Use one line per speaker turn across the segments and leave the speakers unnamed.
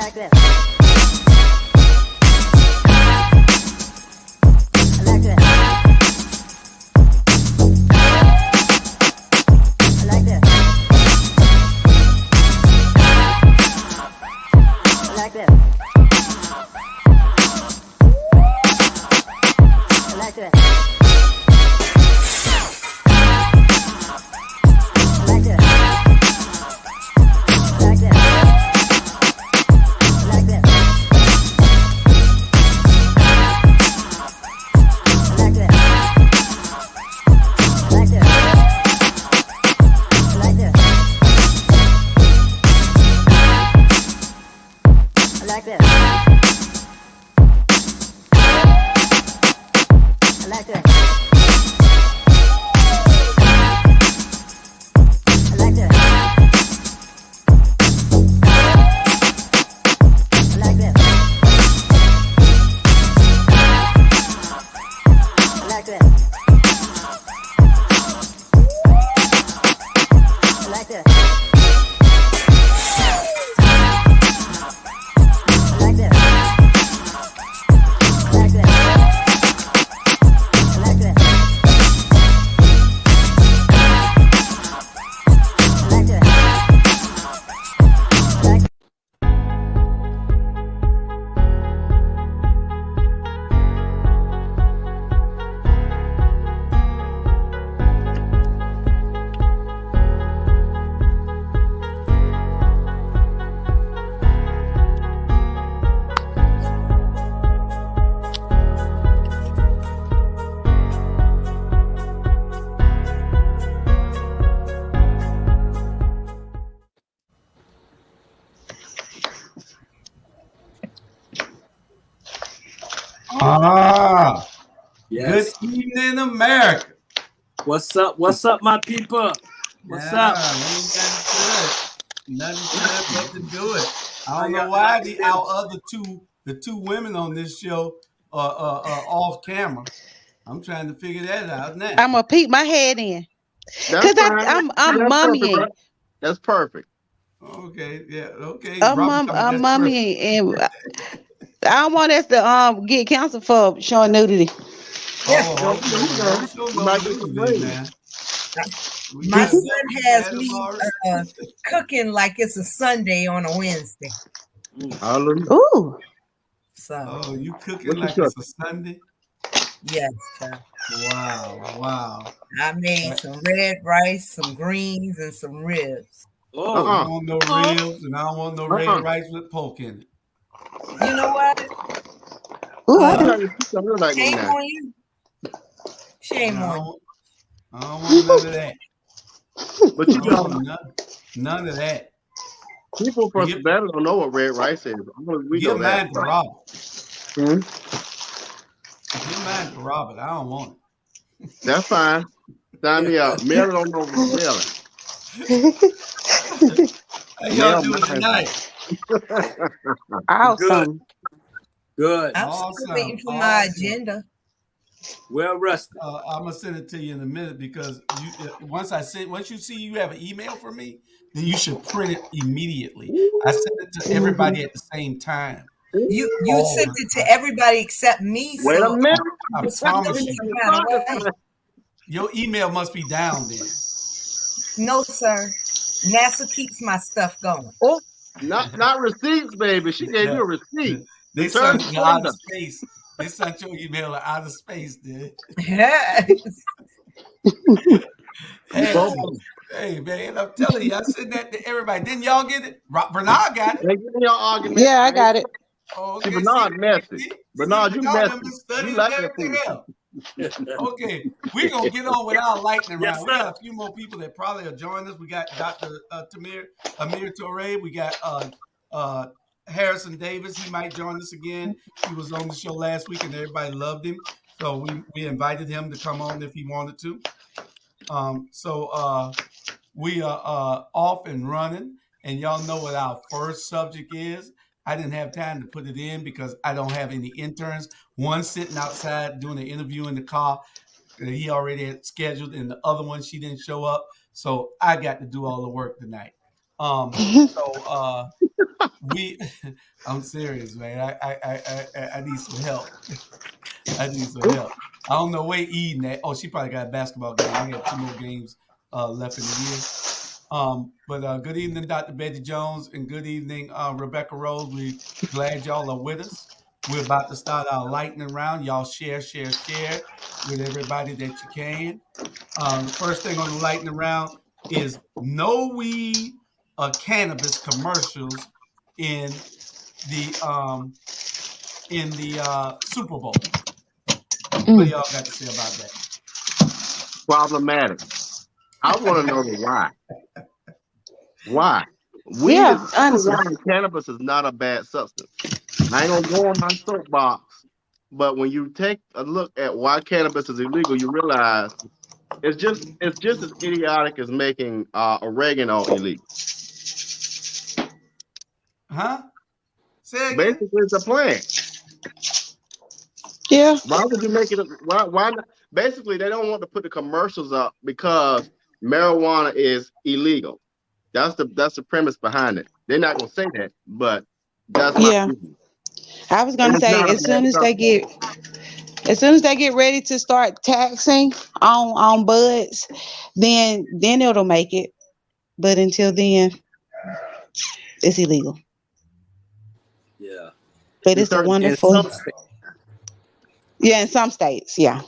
like that. I like that. I like that. I like that. I like that.
Yes. Good evening, America.
What's up? What's up, my people? What's up?
Nothing but to do it. I don't know why the two women on this show are off camera. I'm trying to figure that out now.
I'm gonna peek my head in because I'm mummying.
That's perfect.
Okay, yeah, okay.
I'm mummying, and I don't want us to get canceled for showing nudity.
My son has me cooking like it's a Sunday on a Wednesday.
Ooh.
So
you cooking like it's a Sunday?
Yes, child.
Wow.
I made some red rice, some greens, and some ribs.
I don't want no ribs, and I don't want no red rice with pork in it.
You know what? Shame on you. Shame on you.
I don't want none of that.
But you know,
none of that.
People from Savannah don't know what red rice is.
Give mine to Robert. Give mine to Robert. I don't want it.
That's fine. Sign me out. Mary don't know Mary.
How y'all doing tonight?
Awesome.
Good.
I'm still waiting for my agenda.
Well rested.
I'm gonna send it to you in a minute because once you see you have an email from me, then you should print it immediately. I sent it to everybody at the same time.
You sent it to everybody except me.
Wait a minute.
I promise you. Your email must be down there.
No, sir. NASA keeps my stuff going.
Oh, not receipts, baby. She gave you a receipt.
They sent you out of space. They sent your email out of space, dude.
Yes.
Hey, man, I'm telling you, I sent that to everybody. Didn't y'all get it? Bernard got it.
Yeah, I got it.
Oh, okay.
Bernard messy. Bernard, you messy. You like
everything else. Okay, we're going to get on with our lightning round. We got a few more people that probably will join us. We got Dr. Amir Torre. We got Harrison Davis. He might join us again. He was on the show last week and everybody loved him. So we invited him to come on if he wanted to. We are off and running. And y'all know what our first subject is. I didn't have time to put it in because I don't have any interns. One sitting outside doing an interview in the car. He already had scheduled, and the other one, she didn't show up. So I got to do all the work tonight. So I'm serious, man. I need some help. I need some help. I don't know where Eden at. Oh, she probably got a basketball game. We have 2 more games left in the year. But good evening, Dr. Betty Jones, and good evening, Rebecca Rose. We're glad y'all are with us. We're about to start our lightning round. Y'all share with everybody that you can. The first thing on the lightning round is no weed or cannabis commercials in the Super Bowl. What do y'all got to say about that?
Problematic. I want to know the why. Why? Cannabis is not a bad substance. I ain't gonna go on my soapbox, but when you take a look at why cannabis is illegal, you realize it's just as idiotic as making oregano illegal.
Huh? Say again?
Basically, it's a plant.
Yeah.
Why would you make it? Why not? Basically, they don't want to put the commercials up because marijuana is illegal. That's the premise behind it. They're not gonna say that, but that's my reason.
I was gonna say as soon as they get ready to start taxing on buds, then it'll make it. But until then, it's illegal.
Yeah.
But it's a wonderful. Yeah, in some states, yeah.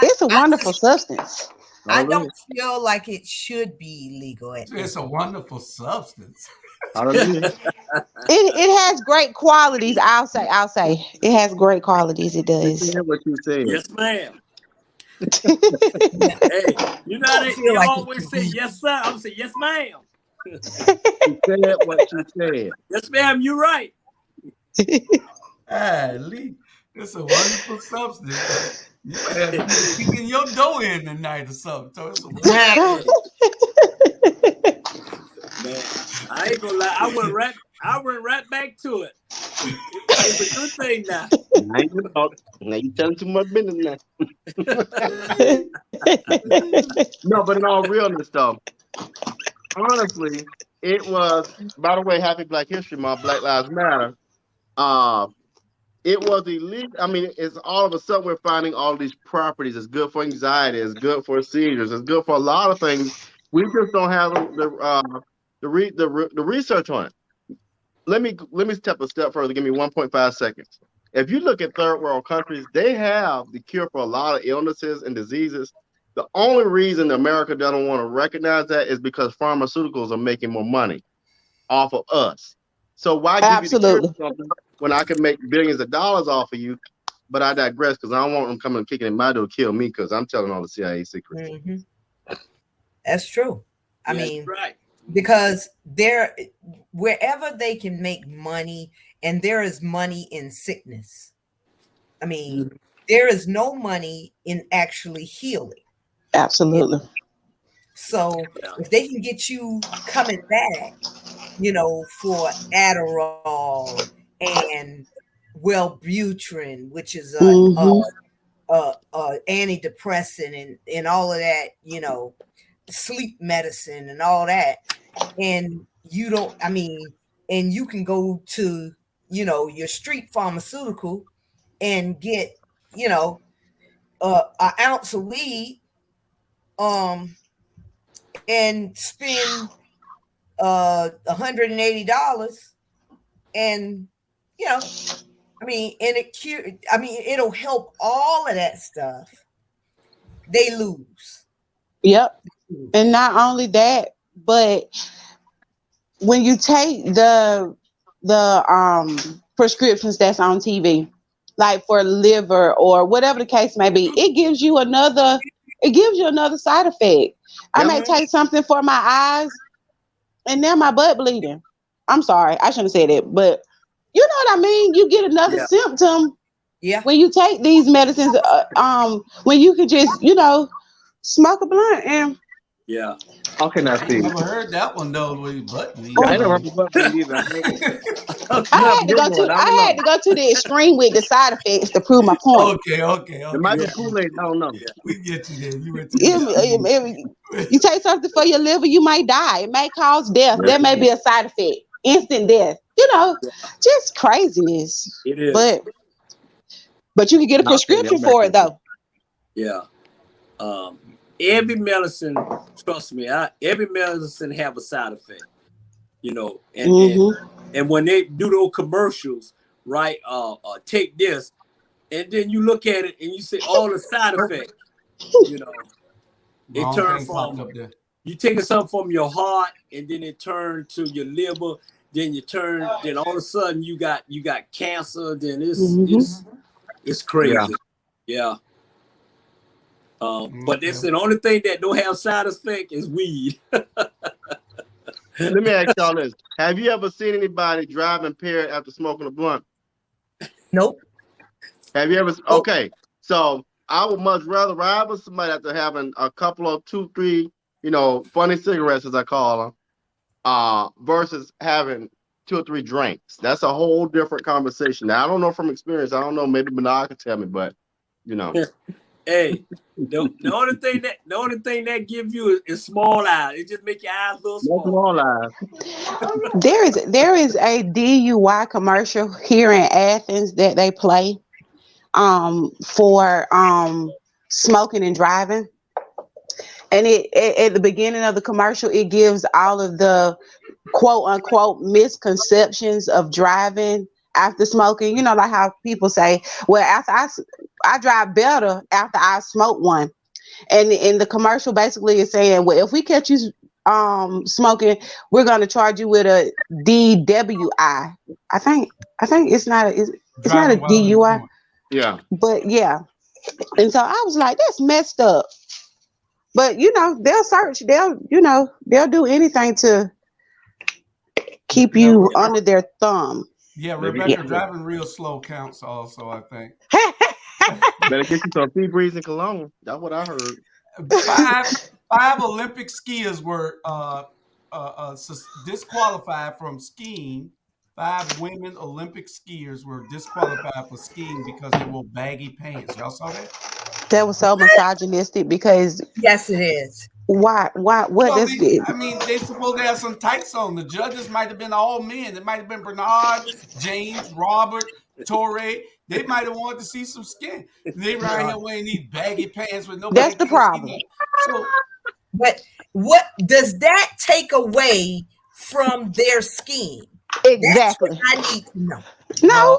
It's a wonderful substance.
I don't feel like it should be illegal.
It's a wonderful substance.
It has great qualities. I'll say it has great qualities. It does.
What you say?
Yes, ma'am. Hey, you know they always say yes, sir. I'm saying yes, ma'am.
You said what you said.
Yes, ma'am. You're right.
Lee, it's a wonderful substance. You might have to be kicking your dough in tonight or something. So it's a
Man, I ain't gonna lie. I went right back to it. It's a good thing now.
Now you telling too much business now. No, but in all realness, though, honestly, it was. By the way, Happy Black History Month, Black Lives Matter. It was illegal. I mean, it's all of a sudden we're finding all these properties. It's good for anxiety. It's good for seizures. It's good for a lot of things. We just don't have the research on it. Let me step a step further. Give me 1.5 seconds. If you look at third world countries, they have the cure for a lot of illnesses and diseases. The only reason America doesn't want to recognize that is because pharmaceuticals are making more money off of us. So why give you the cure when I can make billions of dollars off of you? But I digress because I don't want them coming and kicking in my door to kill me because I'm telling all the CIA secrets.
Mm-hmm. That's true. I mean,
right.
Because wherever they can make money, and there is money in sickness. I mean, there is no money in actually healing.
Absolutely.
So if they can get you coming back, for Adderall and Wellbutrin, which is antidepressant and all of that, sleep medicine and all that, and and you can go to your street pharmaceutical and get an ounce of weed and spend $180 and it'll help all of that stuff. They lose.
Yep. And not only that, but when you take the prescriptions that's on TV, like for liver or whatever the case may be, it gives you another side effect. I may take something for my eyes and now my butt bleeding. I'm sorry, I shouldn't have said it, but you know what I mean? You get another symptom when you take these medicines, when you can just, smoke a blunt and
Yeah.
Okay, now
I
see.
never heard that one though. With his butt bleed.
I ain't never heard the butt bleed either.
I had to go to the extreme with the side effects to prove my point.
Okay.
It might be
Yeah.
Kool-Aid. I don't know.
Yeah.
We get you there. You went to the
You take something for your liver, you might die. It may cause death.
Yeah.
That may be a side effect. Instant death.
Yeah.
Just craziness.
It is.
But you can get a
I'll tell you,
prescription
I'm back
for it
there.
though.
Yeah. Every medicine, trust me, every medicine have a side effect. And when they do those commercials, right? Take this, and then you look at it and you say all the side effects. It turns from you taking something from your heart, and then it turned to your liver. Then all of a sudden you got cancer. Then it's crazy. Yeah. But it's the only thing that don't have side effect is weed.
Let me ask y'all this: have you ever seen anybody drive impaired after smoking a blunt?
Nope.
Have you ever? Okay, so I would much rather ride with somebody after having a couple of 2, 3, funny cigarettes as I call them, versus having 2 or 3 drinks. That's a whole different conversation. Now, I don't know from experience. I don't know. Maybe Bernard could tell me, but
Hey, the only thing that give you is small eyes. It just make your eyes a little small.
There is a DUI commercial here in Athens that they play for smoking and driving. And at the beginning of the commercial, it gives all of the quote unquote misconceptions of driving after smoking. Like how people say, well, after I drive better after I smoke one. And in the commercial basically is saying, well, if we catch you smoking, we're going to charge you with a DWI. I think it's not a DUI.
Yeah.
But yeah. And so I was like, that's messed up. But they'll search, they'll do anything to keep you under their thumb.
Yeah, Rebecca, driving real slow counts also, I think.
Better get you some sea breeze in Cologne. That's what I heard.
5 Olympic skiers were disqualified from skiing. 5 women Olympic skiers were disqualified for skiing because they wore baggy pants. Y'all saw that?
That was so misogynistic because
yes, it is.
Why? What is it?
I mean, they supposed to have some tights on. The judges might have been all men. It might have been Bernard, James, Robert, Torre. They might have wanted to see some skin. And they right here wearing these baggy pants with nobody.
That's the problem.
So, but what does that take away from their scheme?
Exactly.
That's what I need to know.
No.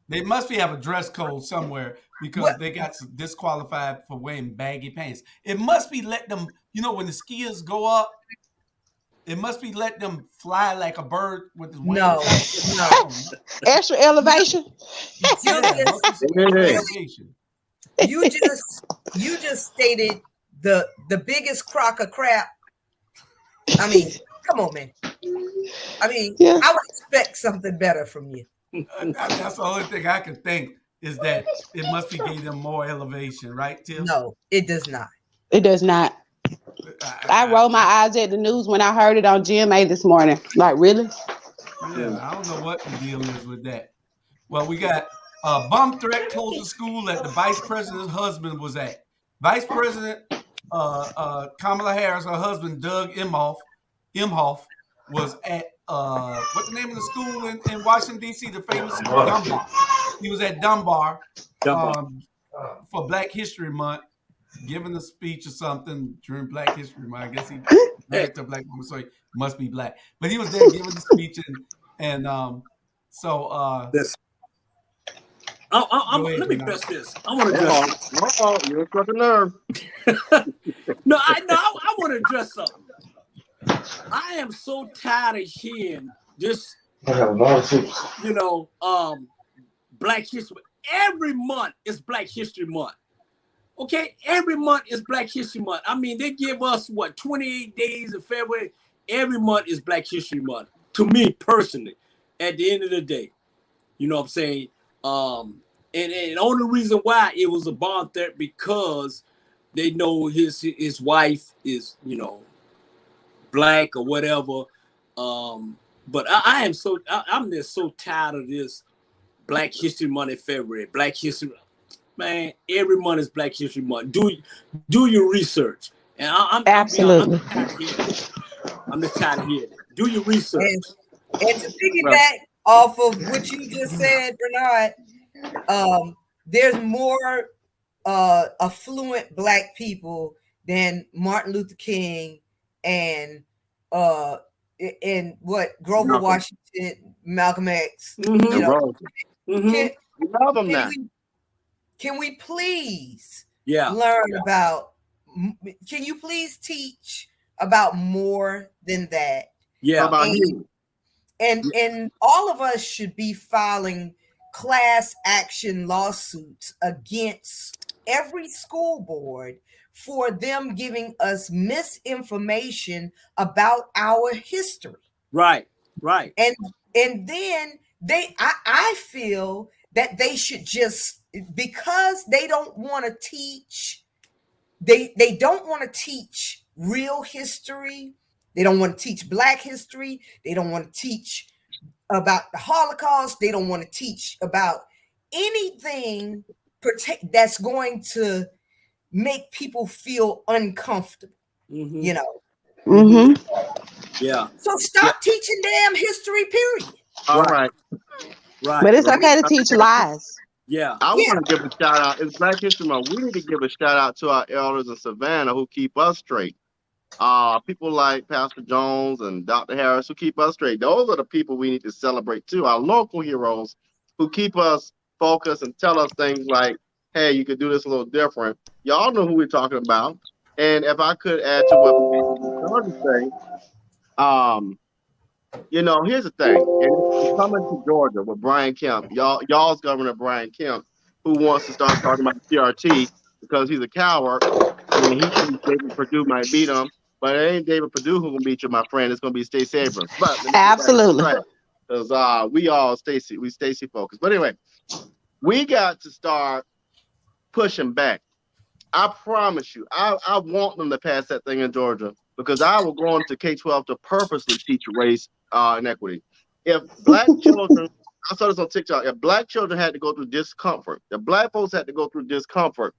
They must have a dress code somewhere because they got disqualified for wearing baggy pants. It must be let them, when the skiers go up, it must be let them fly like a bird with the wings.
No.
Extra elevation.
You just stated the biggest crock of crap. I mean, come on, man. I mean, I would expect something better from you.
That's the only thing I can think is that it must be giving them more elevation, right, Tim?
No, it does not.
It does not. I rolled my eyes at the news when I heard it on GMA this morning. Like, really?
Yeah, I don't know what the deal is with that. Well, we got a bomb threat closing school that the vice president's husband was at. Vice President Kamala Harris, her husband Doug Emhoff was at what's the name of the school in Washington, D.C., the famous school, Dunbar. He was at Dunbar for Black History Month, giving a speech or something during Black History Month. I guess he married to a Black woman, so he must be Black. But he was there giving the speech, and so
let me address this. I want to address this.
You're a nerve.
No, I want to address something. I am so tired of hearing this, Black History. Every month is Black History Month. Okay, every month is Black History Month. I mean, they give us 28 days in February. Every month is Black History Month. To me personally, at the end of the day, you know what I'm saying. And the only reason why it was a bomb threat because they know his wife is black or whatever. But I'm just so tired of this Black History Month in February. Black History, man, every month is Black History Month. Do your research. And
Absolutely.
I'm just tired of hearing it. Do your research.
And to piggyback off of what you just said, Bernard, there's more affluent black people than Martin Luther King and what Grover Washington, Malcolm X.
Mm-hmm.
You know,
We love them now.
Can we please
learn
about? Can you please teach about more than that?
Yeah.
About you.
And all of us should be filing class action lawsuits against every school board for them giving us misinformation about our history.
Right.
And then I feel that they should just, because they don't want to teach, they don't want to teach real history. They don't want to teach Black history. They don't want to teach about the Holocaust. They don't want to teach about anything that's going to make people feel uncomfortable, you know.
Mm-hmm.
Yeah.
So stop teaching damn history, period.
All right.
But it's okay to teach lies.
Yeah.
I want to give a shout out. It's Black History Month. We need to give a shout out to our elders in Savannah who keep us straight. People like Pastor Jones and Dr. Harris who keep us straight. Those are the people we need to celebrate too. Our local heroes who keep us focused and tell us things like, hey, you could do this a little different. Y'all know who we're talking about. And if I could add to what George is saying, you know, here's the thing. And coming to Georgia with Brian Kemp, y'all's Governor Brian Kemp, who wants to start talking about CRT because he's a coward and he thinks David Perdue might beat him. But it ain't David Perdue who gonna beat you, my friend. It's gonna be Stacey Abrams. But
absolutely,
because we all Stacey focused. But anyway, we got to start pushing back. I promise you, I want them to pass that thing in Georgia because I will go into K-12 to purposely teach race inequity. If Black children, I saw this on TikTok, if Black children had to go through discomfort, if Black folks had to go through discomfort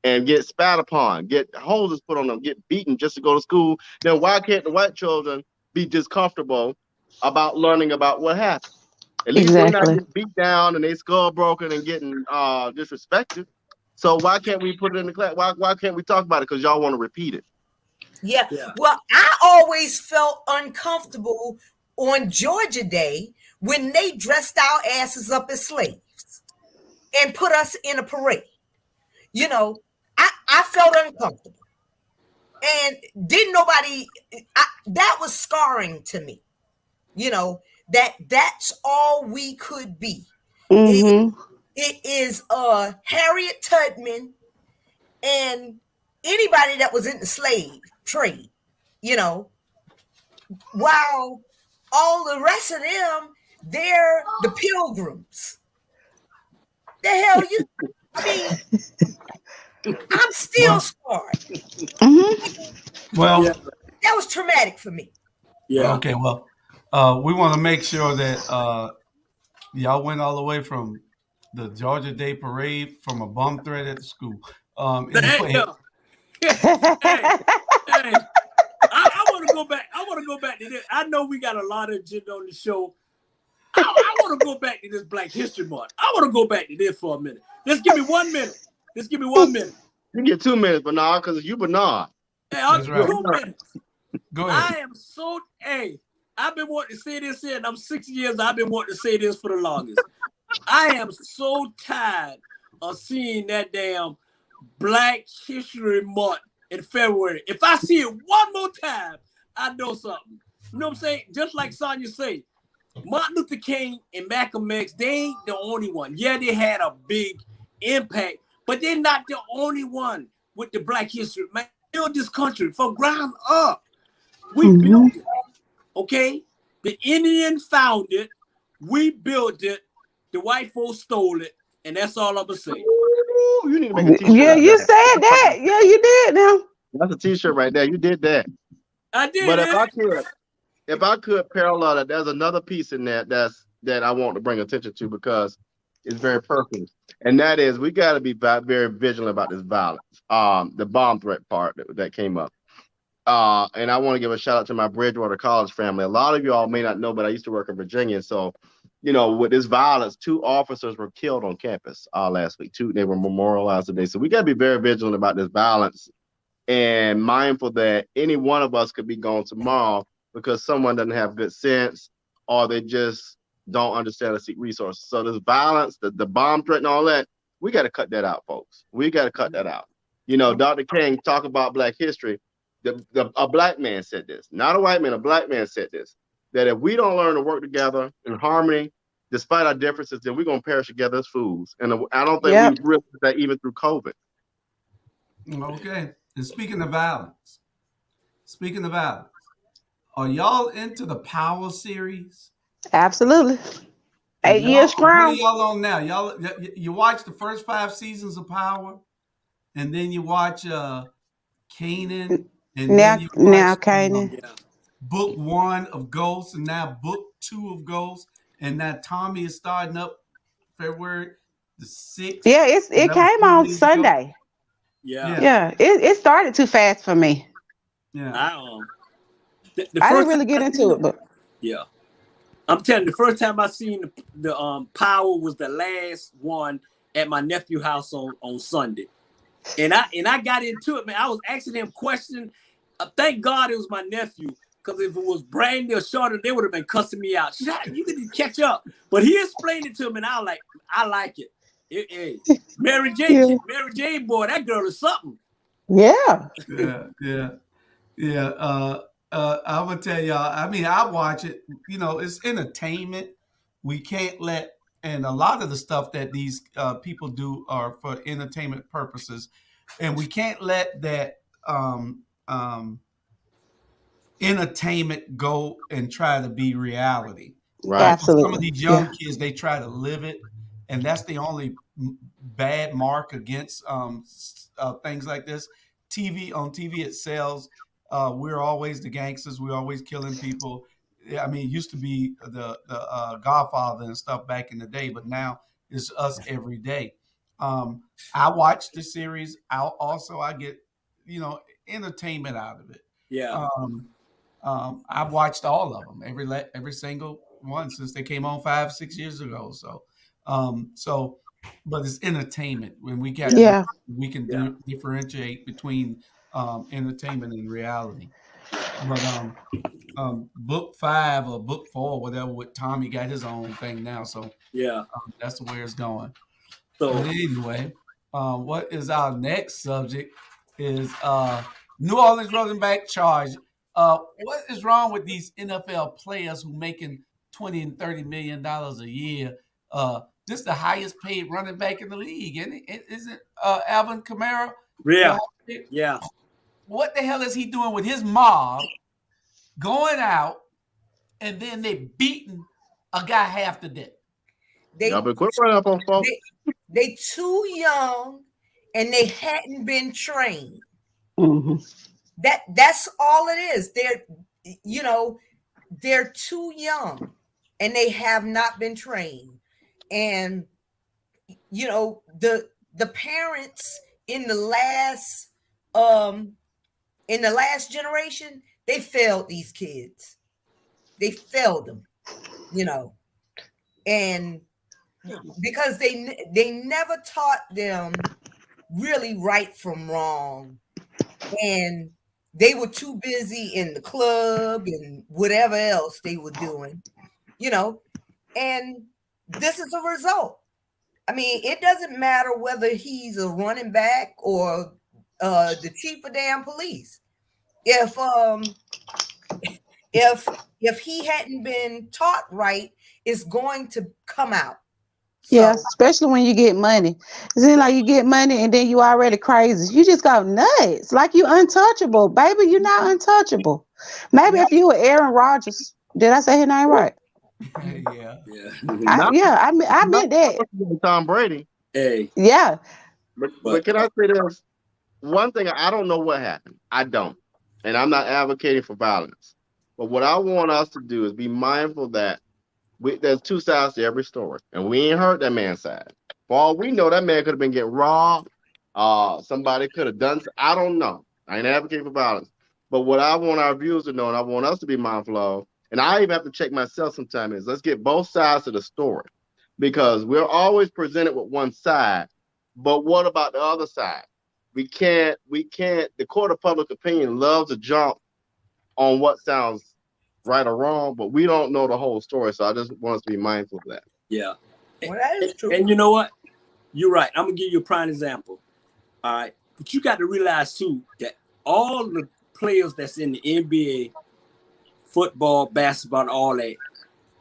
and get spat upon, get hoses put on them, get beaten just to go to school, then why can't the white children be discomfortable about learning about what happened? At least they're not getting beat down and they skull broken and getting disrespected. So why can't we put it in the class? Why can't we talk about it? Because y'all want to repeat it.
Yeah. Well, I always felt uncomfortable on Georgia Day when they dressed our asses up as slaves and put us in a parade. You know, I felt uncomfortable. And didn't nobody, that was scarring to me. You know, that's all we could be.
Mm-hmm.
It is Harriet Tubman and anybody that was in the slave trade, you know, while all the rest of them, they're the pilgrims. The hell you, I mean, I'm still scarred.
Mm-hmm.
Well,
that was traumatic for me.
Yeah.
Okay, well, we want to make sure that y'all went all the way from the Georgia Day Parade from a bomb threat at the school. Anyway.
Hey, I want to go back. I want to go back to this. I know we got a lot of agenda on the show. I want to go back to this Black History Month. I want to go back to this for a minute. Just give me 1 minute. Just give me 1 minute.
You get 2 minutes, Bernard, because you Bernard.
Hey, I'll
right.
2 minutes.
Go ahead.
I am so, I've been wanting to say this here, and I'm 6 years. I've been wanting to say this for the longest. I am so tired of seeing that damn Black History Month in February. If I see it one more time, I know something. You know what I'm saying? Just like Sonya say, Martin Luther King and Malcolm X, they ain't the only one. Yeah, they had a big impact, but they're not the only one with the Black history. Man, build this country from ground up. We built it. Okay? The Indian found it. We built it. The white folks stole it. And that's all I'm going to say.
Ooh, you need to make a t-shirt.
Yeah, you said that. Yeah, you did now.
That's a t-shirt right there. You did that.
I did.
But if I could parallel that, there's another piece in that I want to bring attention to because it's very personal, and that is we got to be very vigilant about this violence. The bomb threat part that came up. And I want to give a shout out to my Bridgewater College family. A lot of you all may not know, but I used to work in Virginia. So, with this violence, 2 officers were killed on campus last week. They were memorialized today. So we got to be very vigilant about this violence and mindful that any one of us could be gone tomorrow because someone doesn't have good sense or they just don't understand or seek resources. So this violence, the bomb threat and all that, we got to cut that out, folks. We got to cut that out. Dr. King talk about Black history. A Black man said this, not a white man, a Black man said this, that if we don't learn to work together in harmony, despite our differences, then we're going to perish together as fools. And I don't think we realized that even through COVID.
Okay. And speaking of violence, are y'all into the Power series?
Absolutely. 8 years strong.
What are y'all on now? You watch the first 5 seasons of Power, and then you watch Kanan, and then you watch
Kanan.
Book 1 of Ghosts, and now Book 2 of Ghosts, and now Tommy is starting up February the 6th.
Yeah, it came on Sunday.
Yeah.
It started too fast for me.
Yeah.
I didn't really get into it, but
yeah. I'm telling you, the first time I seen the Power was the last one at my nephew's house on Sunday. And I got into it, man. I was asking him questions. Thank God it was my nephew, because if it was Brandy or Shorter, they would have been cussing me out. She said, you could catch up. But he explained it to me, and I like it. Hey, Mary J, boy, that girl is something.
Yeah.
I'm gonna tell y'all. I mean, I watch it. It's entertainment. We can't let, and a lot of the stuff that these people do are for entertainment purposes, and we can't let that entertainment go and try to be reality.
Right.
Absolutely.
Some of these young kids, they try to live it, and that's the only bad mark against things like this. On TV it sells. We're always the gangsters. We're always killing people. I mean, it used to be the Godfather and stuff back in the day, but now it's us every day. I watch the series. I get, entertainment out of it.
Yeah.
I've watched all of them, every single one since they came on 5-6 years ago. So, but it's entertainment. When we can differentiate between entertainment and reality. But book 5 or book 4, whatever, with Tommy got his own thing now. So that's the way it's going. So but anyway, what is our next subject is New Orleans running back charge. What is wrong with these NFL players who making $20 and $30 million a year? This is the highest paid running back in the league, isn't Alvin Kamara?
Yeah.
What the hell is he doing with his mob going out and then they beating a guy half to death?
They too young and they hadn't been trained.
Mm-hmm.
That's all it is. They're too young and they have not been trained. And the parents in the last generation, they failed these kids. They failed them, and because they never taught them really right from wrong, and they were too busy in the club and whatever else they were doing, and this is a result. I mean, it doesn't matter whether he's a running back or the chief of damn police. If he hadn't been taught right, it's going to come out.
Yeah, especially when you get money. It's like you get money and then you already crazy. You just go nuts. Like you untouchable. Baby, you're not untouchable. Maybe if you were Aaron Rodgers. Did I say his name right?
Yeah.
I meant that.
Tom Brady.
Hey.
Yeah.
But can I say this? One thing, I don't know what happened. I don't. and I'm not advocating for violence. But what I want us to do is be mindful that there's two sides to every story, and we ain't heard that man's side. For all we know, that man could have been getting robbed. Somebody could have done. I don't know. I ain't advocating for violence. But what I want our viewers to know, and I want us to be mindful of, and I even have to check myself sometimes, is let's get both sides of the story, because we're always presented with one side. But what about the other side? We can't. The court of public opinion loves to jump on what sounds right or wrong, but we don't know the whole story. So I just want us to be mindful of that.
Yeah.
Well, that is true.
And you know what? You're right. I'm gonna give you a prime example. All right. But you got to realize too that all the players that's in the NBA, football, basketball, all that,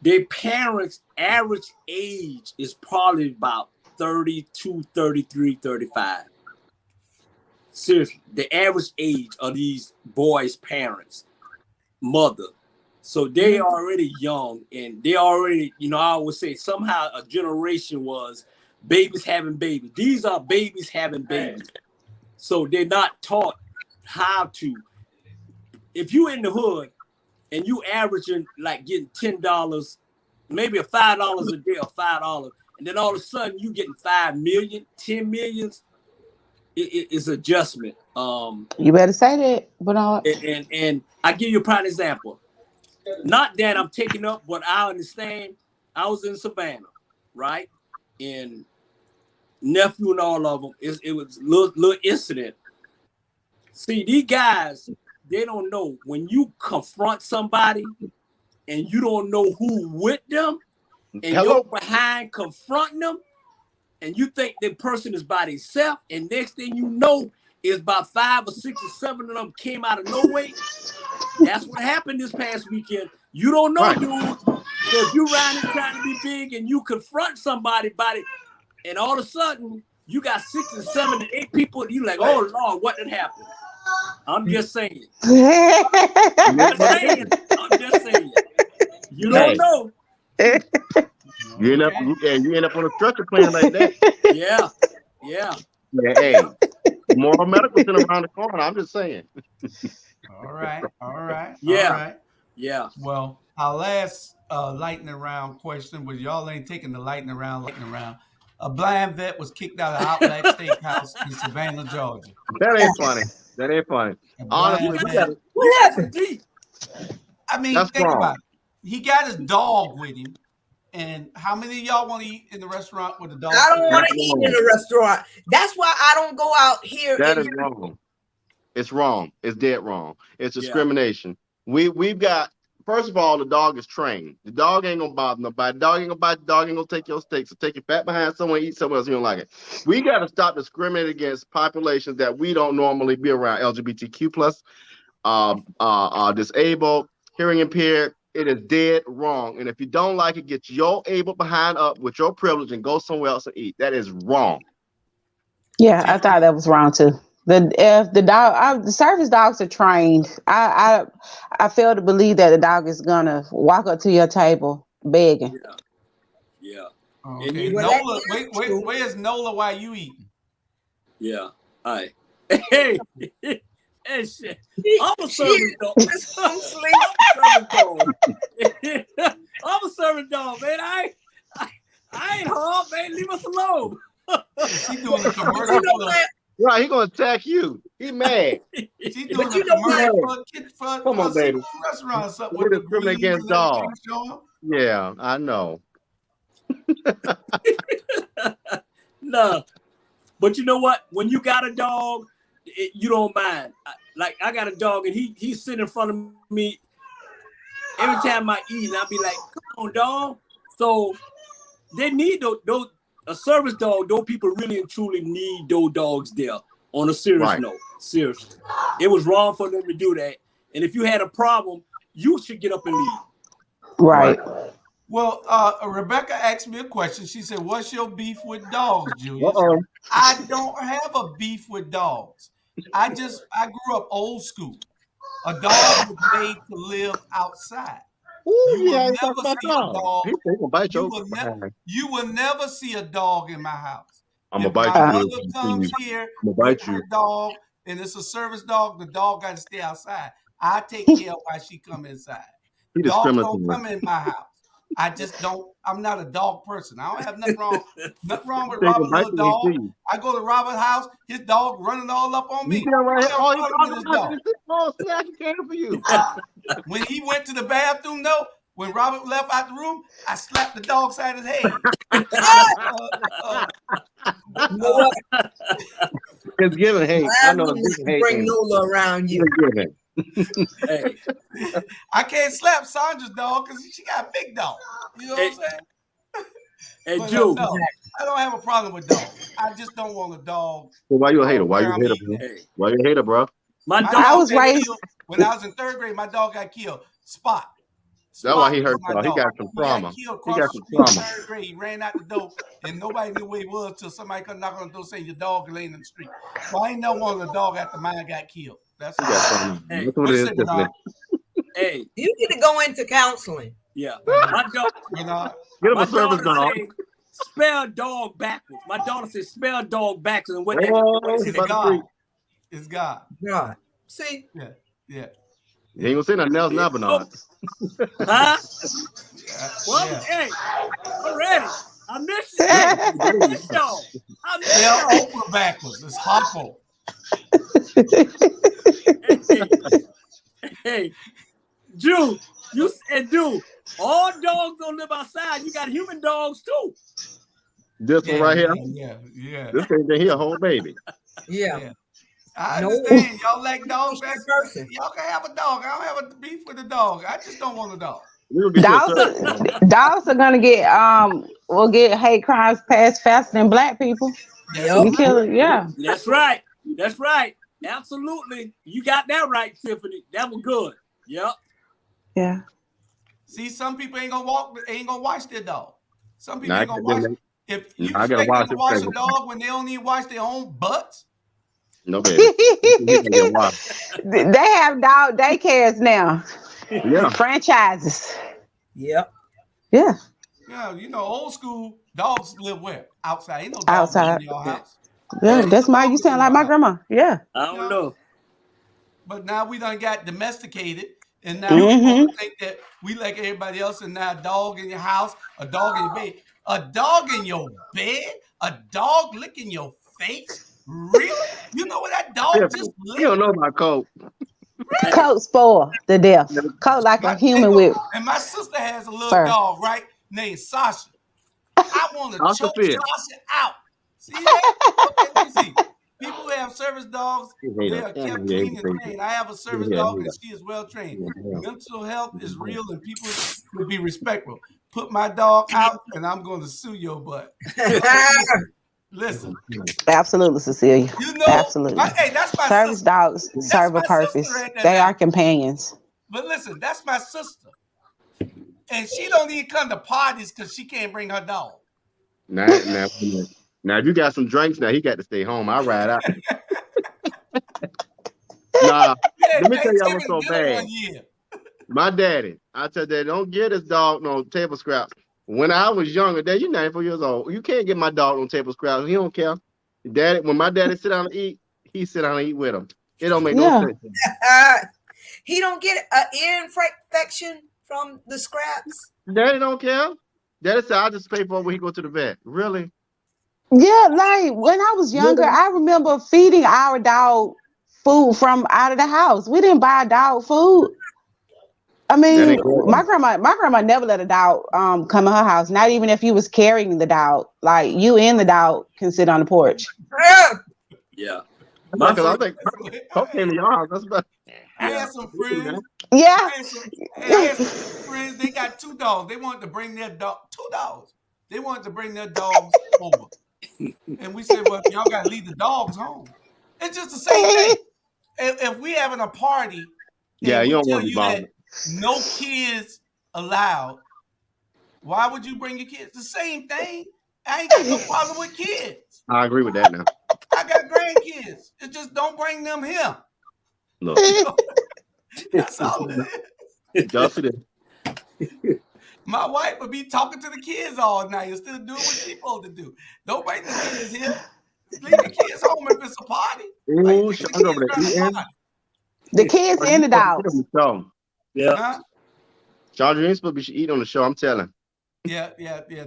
their parents' average age is probably about 32, 33, 35. Seriously, the average age of these boys' parents, mother. So they already young, and they already, I always say somehow a generation was babies having babies. These are babies having babies. So they're not taught how to. If you in the hood and you averaging like getting $10, maybe a $5 a day or $5, and then all of a sudden you getting 5 million, 10 millions, it's adjustment.
You better say that, but
and I give you a prime example. Not that I'm taking up, but I understand. I was in Savannah, right? And nephew and all of them, it was a little incident. See, these guys, they don't know when you confront somebody and you don't know who with them, and you're behind confronting them, and you think the person is by themselves, and next thing you know, is about 5 or 6 or 7 of them came out of nowhere. That's what happened this past weekend. You don't know, dude. So if you riding trying to be big and you confront somebody, and all of a sudden you got 6 and 7 and 8 people, and you like, oh Lord, what did happen? I'm just saying. I'm just saying. You don't know.
You end up on a stretcher playing like that.
Yeah.
Hey, Memorial Medical Center around the corner. I'm just saying.
All right.
Yeah.
All right.
Yeah.
Well, our last lightning round question was, y'all ain't taking the lightning round. A blind vet was kicked out of Outback Steakhouse in Savannah, Georgia.
That ain't funny. Honestly,
What happened?
I mean,
that's
think
wrong.
about it. He got his dog with him. And how many of y'all want to eat in the restaurant with the dog?
I don't want to eat in the restaurant. That's why I don't go out here.
That is wrong. It's wrong. It's dead wrong. It's discrimination. We've got, first of all, the dog is trained. The dog ain't gonna bother nobody. The dog ain't gonna bite. The dog ain't gonna take your steak. So take your fat behind someone, eat somewhere else you don't like it. We got to stop discriminating against populations that we don't normally be around. LGBTQ plus, disabled, hearing impaired. It is dead wrong. And if you don't like it, get your able behind up with your privilege and go somewhere else and eat. That is wrong.
Yeah, I thought that was wrong too. The service dogs are trained. I fail to believe that the dog is gonna walk up to your table begging.
Yeah.
Okay. Nola, wait. Where's Nola while you eating?
Yeah. All right. Hey. Hey, shit. I'm a service dog. I'm a service dog, man. I ain't hard, man. Leave us alone.
She doing a commercial.
Right, he gonna attack you. He mad.
She doing a commercial for
come on, baby.
Restaurant or something.
We're discriminating against dogs. Yeah, I know.
No, but you know what? When you got a dog, you don't mind. Like I got a dog, and he's sitting in front of me every time I eat, and I'll be like, "Come on, dog." So they need those a service dog. Those people really and truly need those dogs there. On a serious note, seriously, it was wrong for them to do that. And if you had a problem, you should get up and leave.
Right.
Well, Rebecca asked me a question. She said, "What's your beef with dogs, Julius?" I don't have a beef with dogs. I grew up old school. A dog was made to live outside. You will never see a dog in my house.
I'm gonna
bite
you.
My mother comes here with her dog and it's a service dog, the dog got to stay outside. I take care of why she come inside.
He
Dogs don't
discriminatory.
come in my house. I just don't. I'm not a dog person. I don't have nothing wrong with
Take a
Robert
bite
little
to
dog.
see you.
I go to Robert's house, his dog running all up on me.
You feel right here?
I
Oh,
have
you
a problem with this dog.
see, I can care for you.
When he went to the bathroom, though, when Robert left out the room, I slapped the dog side of his head.
You know what?
It's given hate. I know it's given hate.
Bring Nola around you.
Hey,
I can't slap Sandra's dog because she got a big dog. You know what I'm saying?
hey,
But
Jew.
no, I don't have a problem with dogs. I just don't want a dog.
So why you a hater? Why you a
around
hater,
me.
bro?
Hey,
Why you a hater, bro?
my
My
dog.
dog
was
got
raised-
killed when I was in 3rd grade. My dog got killed. Spot.
That's why he
Spot
hurt
was my
y'all. He
dog.
got some trauma.
Got killed
He
across
got
the
some
street in
trauma.
3rd grade. He ran out the door, and nobody knew where he was till somebody come knock on the door saying your dog laying in the street. So I ain't never wanted a dog after mine got killed. That's
He got trauma.
Hey,
That's what it is.
Listen, Bernard.
Hey,
You need to go into counseling.
yeah. My dog.
Bernard.
Get him
My
a service
daughter
dog.
say, spell dog backwards. My daughter says spell dog backwards, and what
Oh,
is
It's
it?
God. It's God.
God. See?
Yeah.
You ain't gonna say nothing else now, Bernard.
Huh? Well,
Yeah.
hey, I'm ready. I miss you. I miss y'all. I miss
Spell
y'all.
Oprah backwards. It's Hoppo.
Hey, Jew, you said, dude, all dogs don't live outside. You got human dogs too.
This one right here.
Yeah.
This thing here, a whole baby.
Yeah.
I
No.
understand. Y'all like dogs.
It's your person.
Y'all can have a dog. I don't have a beef with the dog. I just don't want a dog.
We gonna get you a service dog.
Dogs are gonna get will get hate crimes passed faster than black people.
Yep.
You kill it, yeah.
That's right. That's right. Absolutely. You got that right, Tiffany. That was good. Yep.
Yeah.
See, some people ain't gonna wash their dog. Some people
Nah,
ain't gonna wash.
them-
If you
I gotta
expect them
wash
to
it
wash a
first.
dog when they don't even wash their own butts,
No baby. He gonna get washed.
They have dog daycares now.
Yeah.
Franchises.
Yep.
Yeah.
yeah, old school dogs live where? Outside. Ain't no dog
Outside.
in your house.
Yeah. That's my you sound like my grandma. Yeah.
I don't know.
But now we done got domesticated, and now
Mhm.
people think that we like everybody else, and now a dog in your house, a dog in your bed, a dog in your bed, a dog licking your face. Really? You know what that dog just
You
licked?
don't know about Coke.
Coat spoil the death. Coat like a human with
And my sister has a little
fur.
dog, right, named Sasha. I want to
Sasha
choke
Fierce.
Sasha out. See that? Okay, let me see. People who have service dogs, they are kept clean and trained. I have a service dog, and she is well trained. Mental health is real, and people should be respectful. Put my dog out, and I'm going to sue your butt. Listen,
Absolutely, Cecilia.
you know,
Absolutely.
hey, that's my
Service
sister.
dogs serve a
my sister
purpose.
right there
They
now.
are companions.
But listen, that's my sister, and she don't even come to parties because she can't bring her dog.
Now, if you got some drinks, now he got to stay home. I ride out. Nah, let me tell y'all what's so bad. My daddy, I tell Daddy, don't give this dog no table scraps. When I was younger, Dad, you're 94 years old. You can't get my dog no table scraps. He don't care. Daddy, when my daddy sit down and eat, he sit down and eat with him. It don't make no sense.
He don't get an ear infection from the scraps.
Daddy don't care. Daddy said, I'll just pay for it when he go to the vet. Really?
Yeah, like when I was younger, I remember feeding our dog food from out of the house. We didn't buy dog food. I mean, my grandma never let a dog come in her house. Not even if you was carrying the dog. Like you and the dog can sit on the porch.
Yeah.
I think Coke came to your house. That's about.
I had some friends.
Yeah.
I had some friends. They got 2 dogs. They wanted to bring their dog. 2 dogs. They wanted to bring their dogs over, and we said, "Well, y'all got to leave the dogs home." It's just the same thing. If we having a party,
Yeah, you don't want to be
that
bothered.
no kids allowed, why would you bring your kids? The same thing. I ain't got no problem with kids.
I agree with that now.
I got grandkids. It's just don't bring them here.
Look,
That's all it is.
just it is.
My wife would be talking to the kids all night instead of doing what she's supposed to do. Don't bring the kids here. Leave the kids home if it's a party. Like,
Ooh,
take the
Sean's over
kids
there
around the
eating.
party.
The kids and the dogs.
Yeah.
Huh?
Sean, you ain't supposed to be eating on the show. I'm telling.
Yeah.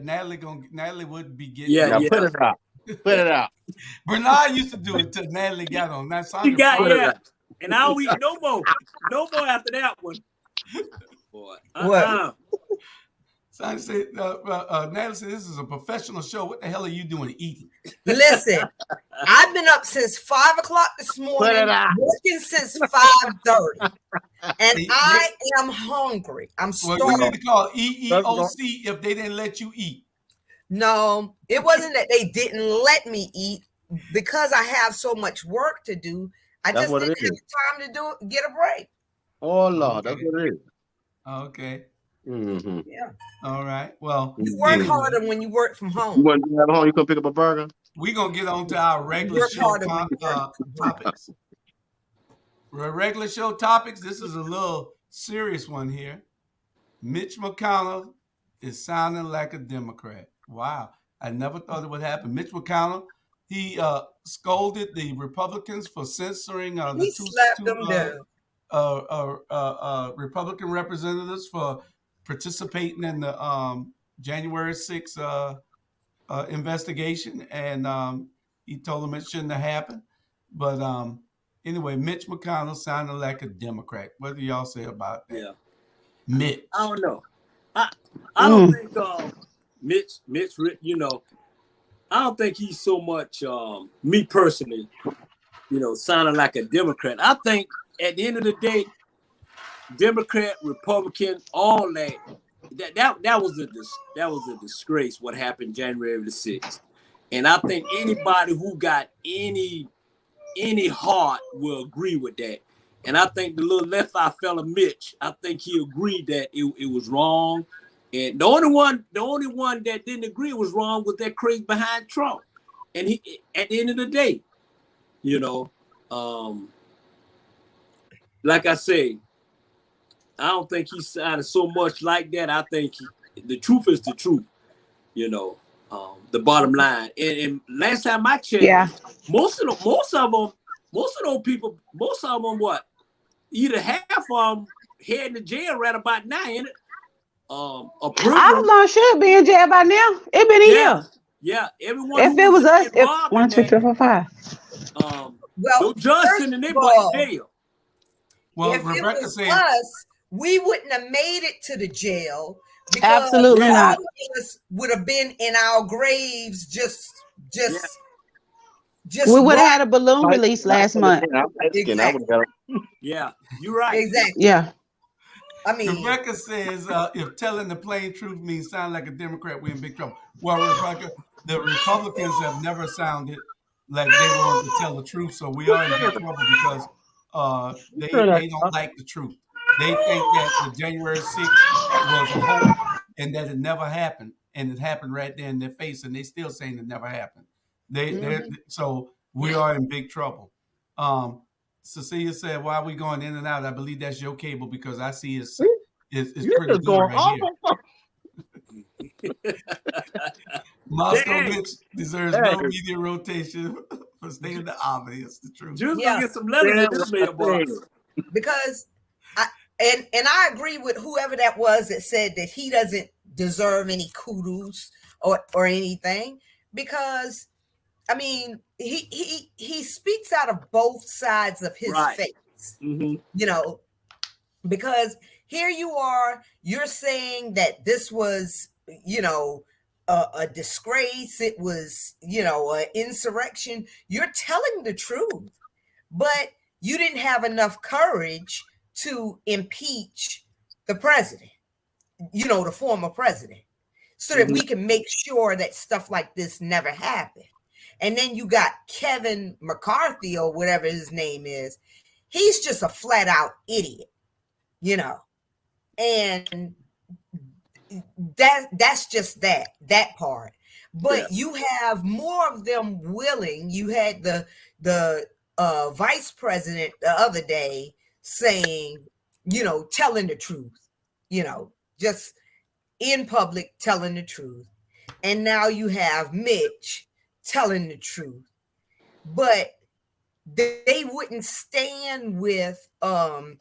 Natalie would be getting.
Yeah,
Yeah, put it out. Put it out.
Bernard used to do it till Natalie got on. Now
She
Sandra
got
probably-
and I don't eat no more. No more after that one. Boy,
What?
Sandra said, Natalie said, this is a professional show. What the hell are you doing eating?
Listen, I've been up since 5 o'clock this morning, working since 5:30, and I am hungry. I'm
Well,
starving.
you need to call EEOC if they didn't let you eat.
No, it wasn't that they didn't let me eat because I have so much work to do. I
That's
just
what it
didn't have time to get a break.
Oh Lord, that's what it is.
Okay.
Mm-hmm.
Yeah.
All right. Well,
You work harder when you work from
You
home.
want to have home? You come pick up a burger.
we're going to get on to our regular
Work
show
harder when you work.
topics. Regular show topics. This is a little serious one here. Mitch MCConnell is sounding like a Democrat. Wow. I never thought it would happen. Mitch MCConnell, he scolded the Republicans for censoring the
He slapped them down.
Republican representatives for participating in the January 6th investigation, and he told them it shouldn't have happened. But anyway, Mitch MCConnell sounded like a Democrat. What do y'all say about that?
Yeah.
Mitch.
I don't know. I don't think Mitch, you know, I don't think he's so much me personally, you know, sounding like a Democrat. I think at the end of the day, Democrat, Republican, all that was a disgrace what happened January the 6th. And I think anybody who got any heart will agree with that. And I think the little left eye fella Mitch, I think he agreed that it was wrong. And the only one that didn't agree it was wrong was that crazy behind Trump. And he, at the end of the day, you know, like I say, I don't think he sounded so much like that. I think the truth is the truth, you know, the bottom line. And last time I checked, most of those people, what? Either half of them heading to jail right about now, ain't it?
All of them should be in jail by now. It been a year.
Yeah, everyone.
If it was us, if 1, 2, 3, 4, 5.
Well, Johnson and they bought jail.
Well,
if
Rebecca
it was
said
us, we wouldn't have made it to the jail.
Absolutely not.
All of us would have been in our graves just
we would have had a balloon release last month.
Exactly.
Yeah, you're right.
Exactly.
Yeah.
I mean,
Rebecca says if telling the plain truth means sound like a Democrat, we're in big trouble. Well, Rebecca, the Republicans have never sounded like they wanted to tell the truth, so we are in big trouble because they don't like the truth. They think that the January 6th was a hoax and that it never happened, and it happened right there in their face, and they still saying it never happened. So we are in big trouble. Cecilia said, "Why are we going in and out?" I believe that's your cable because I see it's pretty good right here. Moscow Mitch deserves no media rotation for staying in the obvious. The truth.
Just gonna get some letters in this mailbox.
Because I agree with whoever that was that said that he doesn't deserve any kudos or anything, because I mean he speaks out of both sides of his face, you know, because here you are, you're saying that this was, you know, a disgrace, it was, you know, an insurrection. You're telling the truth, but you didn't have enough courage to impeach the president, you know, the former president, so that we can make sure that stuff like this never happened. And then you got Kevin McCarthy or whatever his name is. He's just a flat out idiot, you know, and that's just that part. But you have more of them willing. You had the vice president the other day saying, you know, telling the truth, you know, just in public telling the truth. And now you have Mitch telling the truth. but they wouldn't stand with the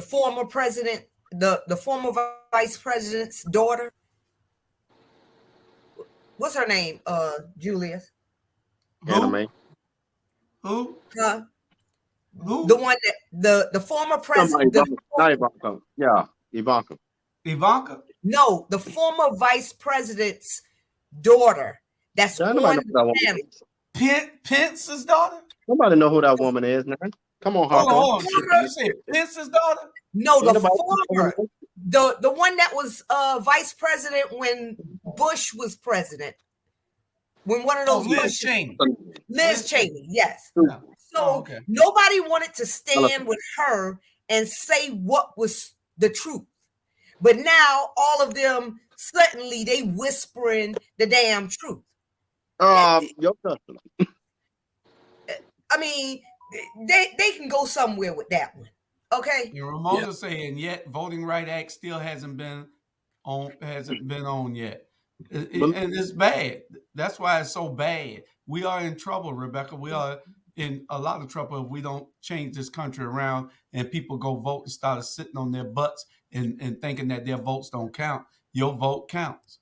former president, the former vice president's daughter. What's her name? Julius.
Anime.
Who?
Who? The one that the former president.
Ivanka. Yeah, Ivanka.
Ivanka?
No, the former vice president's daughter. That's on
Pence's daughter?
Nobody know who that woman is, man. Come on, Harper.
Hold on. You say Pence's daughter?
No, the former. The one that was vice president when Bush was president. When one of those
Liz Cheney.
Liz Cheney, yes. Yeah. So nobody wanted to stand with her and say what was the truth. But now all of them suddenly they whispering the damn truth.
Your customer.
I mean, they can go somewhere with that one. Okay.
And Ramona's saying yet Voting Right Act still hasn't been on yet. And it's bad. That's why it's so bad. We are in trouble, Rebecca. We are in a lot of trouble if we don't change this country around and people go vote and start sitting on their butts and thinking that their votes don't count. Your vote counts.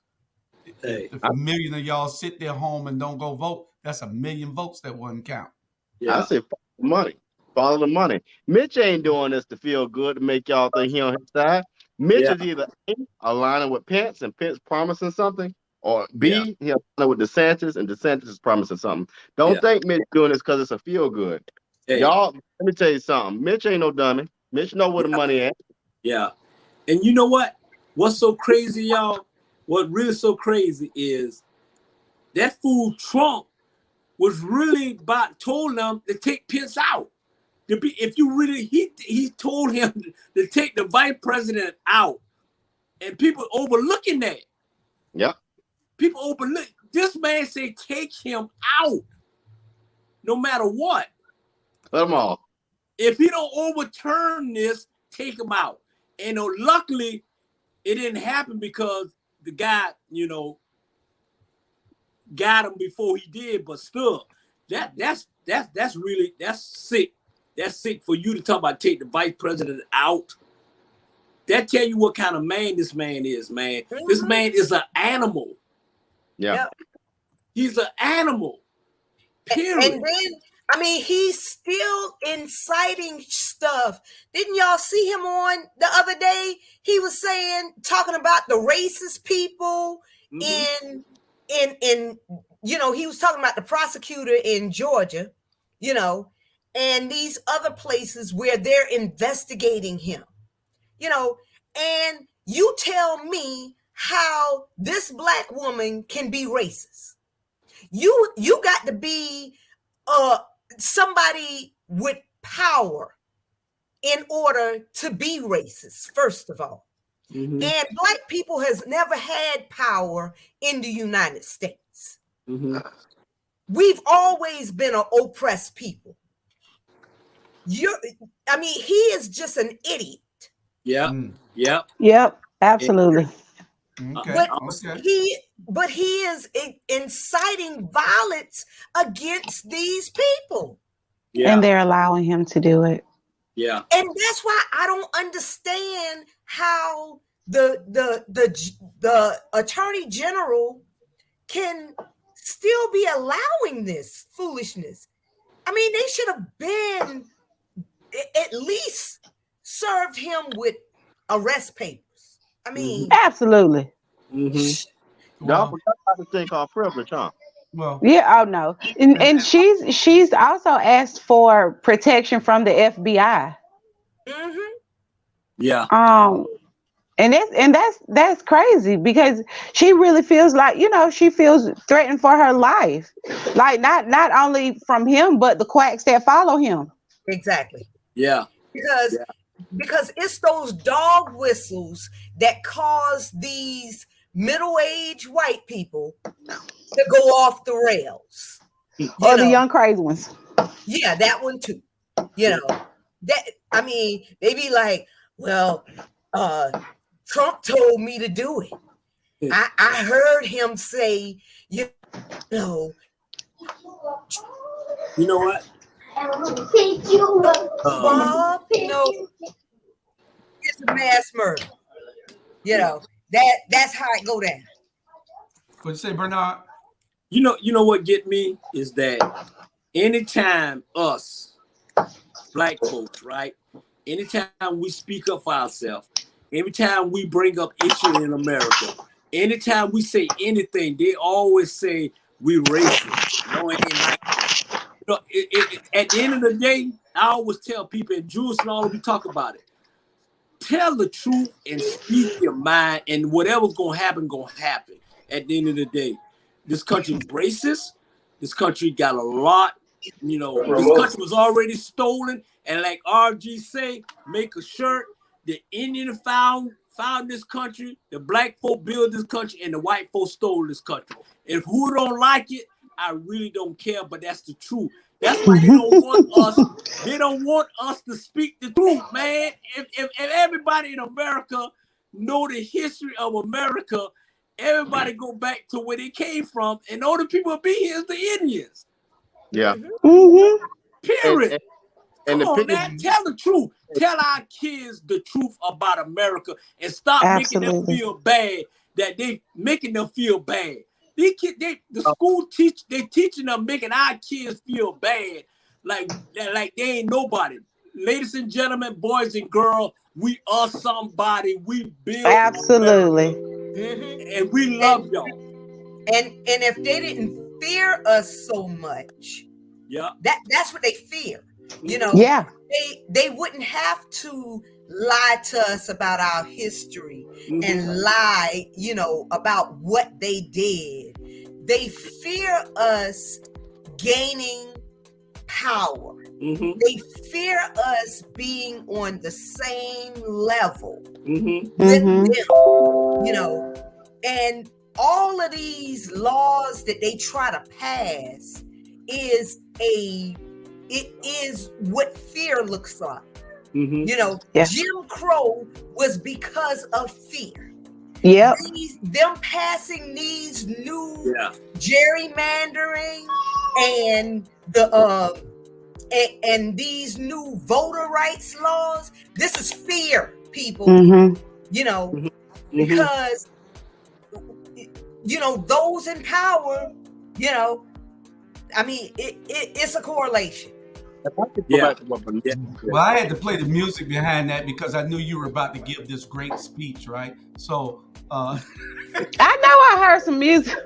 If a million of y'all sit there home and don't go vote, that's a million votes that wouldn't count.
Yeah. I say follow the money. Follow the money. Mitch ain't doing this to feel good to make y'all think he on his side. Mitch is either A, aligning with Pence and Pence promising something, or B, he aligning with DeSantis and DeSantis is promising something. Don't think Mitch doing this because it's a feel good. Hey. Y'all, let me tell you something. Mitch ain't no dummy. Mitch know where the money at.
Yeah. And you know what? What's so crazy, y'all? What really so crazy is that fool Trump was really told them to take Pence out. If you really, he told him to take the vice president out, and people overlooking that.
Yeah.
People overlook. This man say take him out, no matter what.
Let him off.
If he don't overturn this, take him out. And luckily, it didn't happen because the guy, got him before he did. But still, that's sick. That's sick for you to talk about take the vice president out. That tell you what kind of man this man is, man. Mm-hmm. This man is an animal.
Yeah.
He's an animal. Period.
And then, I mean, he's still inciting stuff. Didn't y'all see him on the other day? He was talking about the racist people in he was talking about the prosecutor in Georgia, and these other places where they're investigating him, and you tell me how this black woman can be racist. You got to be somebody with power in order to be racist, first of all. Mm-hmm. And black people has never had power in the United States. Mm-hmm. We've always been an oppressed people. He is just an idiot.
Yeah.
Yep. Absolutely.
Okay. But he is inciting violence against these people.
Yeah. And they're allowing him to do it.
Yeah.
And that's why I don't understand how the attorney general can still be allowing this foolishness. I mean, they should have been at least served him with arrest papers. I mean,
absolutely.
Mm-hmm. Y'all forgot about the thing called privilege, huh?
Well,
yeah, oh no, and she's also asked for protection from the FBI.
Mm-hmm.
Yeah.
And that's crazy because she really feels like she feels threatened for her life, like not only from him but the quacks that follow him.
Exactly.
Yeah.
Because it's those dog whistles that cause these middle-aged white people to go off the rails.
Or the young crazy ones.
Yeah, that one too. They be like, well, Trump told me to do it. I heard him say, you know
what?
Bob, it's a mass murder. That's how it go down.
What you say, Bernard?
You know what get me is that anytime us black folks, right? Anytime we speak up for ourselves, every time we bring up issues in America, anytime we say anything, they always say we racist. No, it ain't like that. At the end of the day, I always tell people, and Jules and all, we talk about it. Tell the truth and speak your mind, and whatever's gonna happen. At the end of the day, this country's racist. This country got a lot. This country was already stolen, and like RG say, make a shirt. The Indian found this country. The black folk built this country, and the white folk stole this country. If who don't like it, I really don't care. But that's the truth. That's why they don't want us. They don't want us to speak the truth, man. If everybody in America know the history of America, everybody go back to where they came from, and all the people be here is the Indians.
Yeah.
Mm-hmm.
Period.
And
Come on, man. Tell the truth. Tell our kids the truth about America, and stop making them feel bad. That they making them feel bad. These kids, the school teaching them, making our kids feel bad, like they ain't nobody. Ladies and gentlemen, boys and girls, we are somebody. We build
Absolutely,
and we love y'all.
And if they didn't fear us so much, that's what they fear.
Yeah.
They wouldn't have to lie to us about our history and lie, about what they did. They fear us gaining power. They fear us being on the same level with them, and all of these laws that they try to pass it is what fear looks like. Jim Crow was because of fear.
Yep.
Them passing these new gerrymandering and and these new voter rights laws. This is fear, people. Because those in power. I mean, it's a correlation.
Well, I had to play the music behind that because I knew you were about to give this great speech, right? So,
I know I heard some music.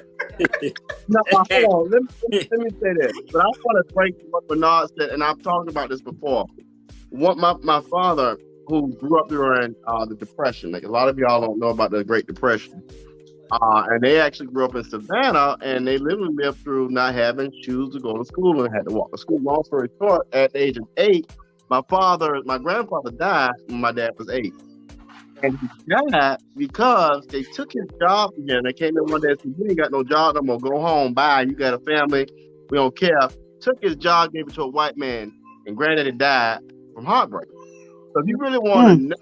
No, hold on. Let me say this. But I want to break what Bernard said, and I've talked about this before. My father, who grew up during the Depression, like a lot of y'all don't know about the Great Depression, and they actually grew up in Savannah, and they literally lived through not having shoes to go to school and had to walk to school. Long story short, at the age of 8, my grandfather died when my dad was 8. And he died because they took his job again. They came in one day and said, "You ain't got no job no more. Go home. Bye. You got a family. We don't care." Took his job, gave it to a white man, and granddaddy died from heartbreak. So if you really want to know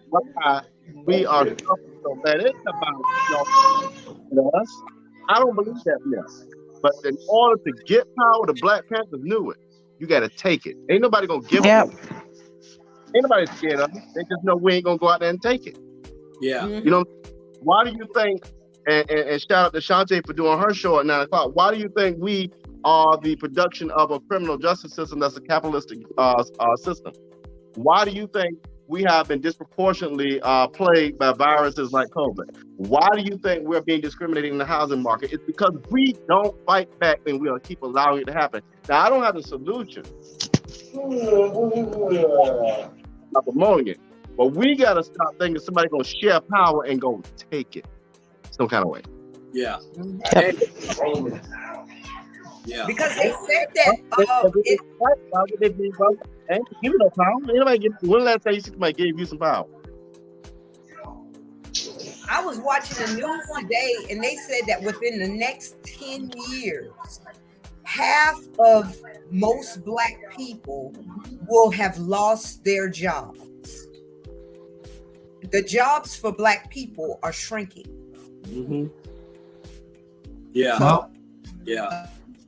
why we are suffering so bad, it's about us. I don't believe that myth. But in order to get power, the Black Panthers knew it. You got to take it. Ain't nobody gonna give it. Ain't nobody scared of it. They just know we ain't gonna go out there and take it.
Yeah.
Why do you think? And shout out to Shantae for doing her show at 9 o'clock. Why do you think we are the production of a criminal justice system that's a capitalistic system? Why do you think we have been disproportionately plagued by viruses like COVID? Why do you think we're being discriminated in the housing market? It's because we don't fight back and we'll keep allowing it to happen. Now, I don't have the solution. I'm promoting it. But we got to stop thinking somebody's going to share power and go take it some kind of way.
Yeah. Yeah.
Because they said that
give it no power. When last time you see somebody gave you some power?
I was watching the news today, and they said that within the next 10 years, half of most Black people will have lost their jobs. the jobs for Black people are shrinking.
Mm-hmm. Yeah.
Well,
yeah.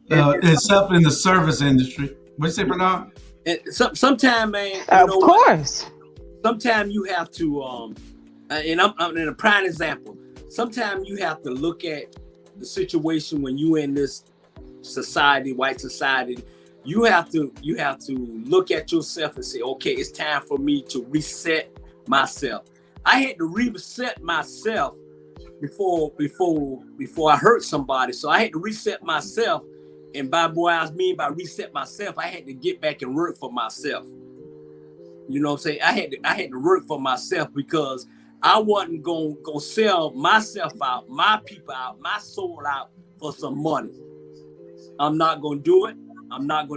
Except in the service industry. What you say, Bernard?
Sometimes, man.
Of course.
Sometimes you have to, and I'm in a prime example. Sometimes you have to look at the situation when you in this society, white society. You have to look at yourself and say, okay, it's time for me to reset myself. I had to reset myself before I hurt somebody. So I had to reset myself. And by what I mean by reset myself, I had to get back and work for myself. You know what I'm saying? I had to work for myself because I wasn't gonna sell myself out, my people out, my soul out for some money. I'm not gonna do it.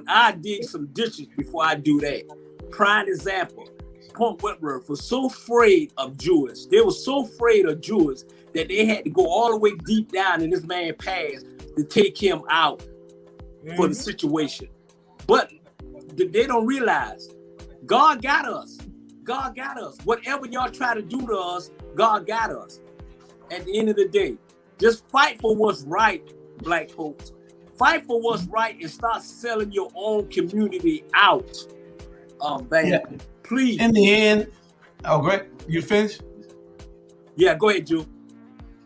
I dig some dishes before I do that. Prime example, Punk Whitworth was so afraid of Jews. They were so afraid of Jews that they had to go all the way deep down in this man's past to take him out for the situation. But they don't realize God got us. God got us. Whatever y'all try to do to us, God got us. At the end of the day, just fight for what's right, Black folks. Fight for what's right and start selling your own community out. Please.
In the end, oh, great. You finished?
Yeah, go ahead, Drew.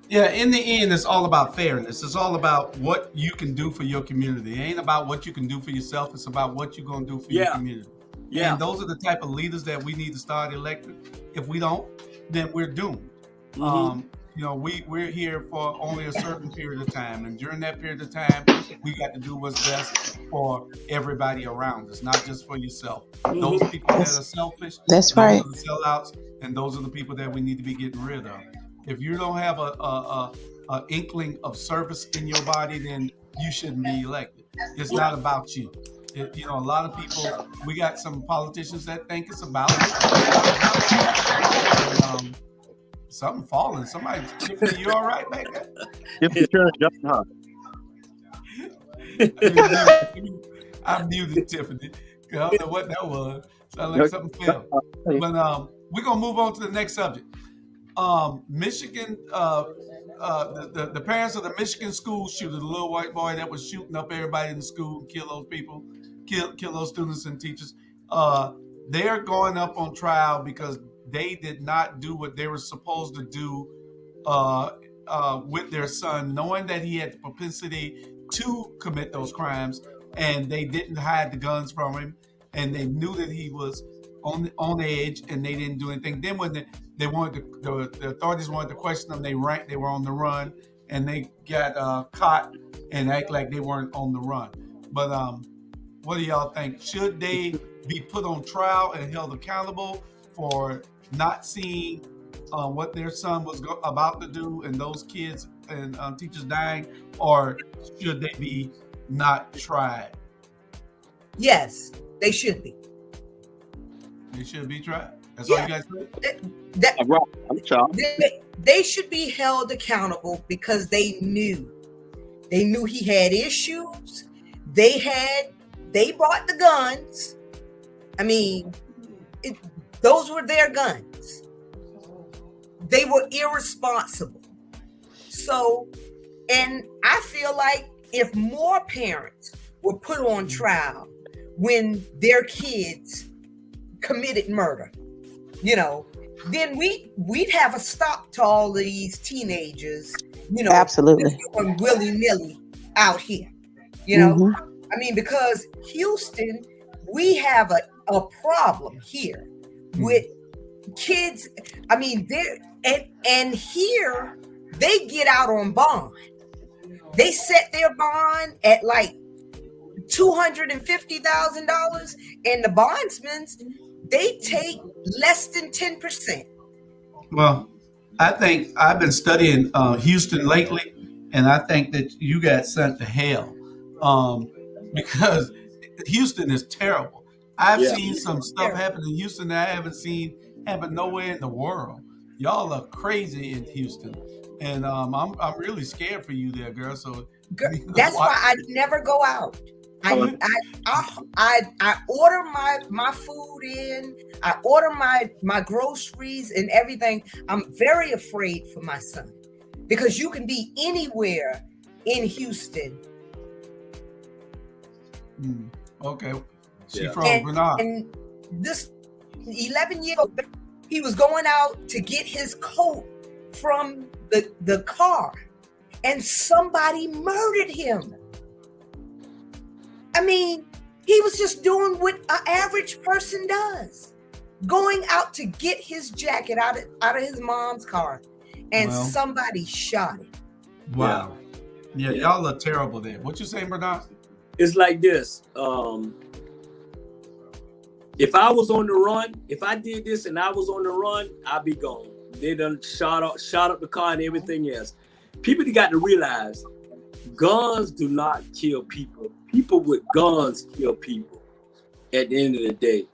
Yeah, in the end, it's all about fairness. It's all about what you can do for your community. It ain't about what you can do for yourself. It's about what you're going to do for your community. Yeah. And those are the type of leaders that we need to start electing. If we don't, then we're doomed. Mm-hmm. We're here for only a certain period of time. And during that period of time, we got to do what's best for everybody around us, not just for yourself. Mm-hmm. Those people that are selfish,
that's right.
Those are the sellouts, and those are the people that we need to be getting rid of. If you don't have a inkling of service in your body, then you shouldn't be elected. It's not about you. A lot of people, we got some politicians that think it's about you. Something falling. Somebody, Tiffany, you all right back there? I muted Tiffany. I don't know what that was. Sounded like something fell. But we're going to move on to the next subject. Michigan, the parents of the Michigan school shooter, the little white boy that was shooting up everybody in the school, kill those people, kill those students and teachers. They're going up on trial because they did not do what they were supposed to do with their son, knowing that he had the propensity to commit those crimes, and they didn't hide the guns from him, and they knew that he was on edge, and they didn't do anything. Then when they wanted the authorities wanted to question them, they were on the run, and they got caught and act like they weren't on the run. But what do y'all think? Should they be put on trial and held accountable for not seeing what their son was about to do, and those kids and teachers dying, or should they be not tried?
Yes, they should be.
They should be tried. That's all you guys
say? They should be held accountable because they knew he had issues. They bought the guns. I mean, those were their guns. They were irresponsible. So, and I feel like if more parents were put on trial when their kids committed murder, then we'd have a stop to all of these teenagers,
absolutely,
going willy-nilly out here, I mean, because Houston, we have a problem here with kids. I mean, and here they get out on bond. They set their bond at like $250,000, and the bondsmen, they take less than 10%.
Well, I think I've been studying Houston lately, and I think that you got sent to hell because Houston is terrible. I've seen some stuff happen in Houston that I haven't seen happen nowhere in the world. Y'all are crazy in Houston, and I'm really scared for you there, girl. So
that's why I never go out. I order my food in. I order my groceries and everything. I'm very afraid for my son because you can be anywhere in Houston.
Okay, she from Bernard.
And this 11-year-old, he was going out to get his coat from the car, and somebody murdered him. I mean, he was just doing what an average person does, going out to get his jacket out of his mom's car, and somebody shot him.
Wow. Yeah, y'all are terrible there. What you saying, Bernard?
It's like this. If I was on the run, if I did this and I was on the run, I'd be gone. They done shot up the car and everything else. People got to realize guns do not kill people. People with guns kill people at the end of the day.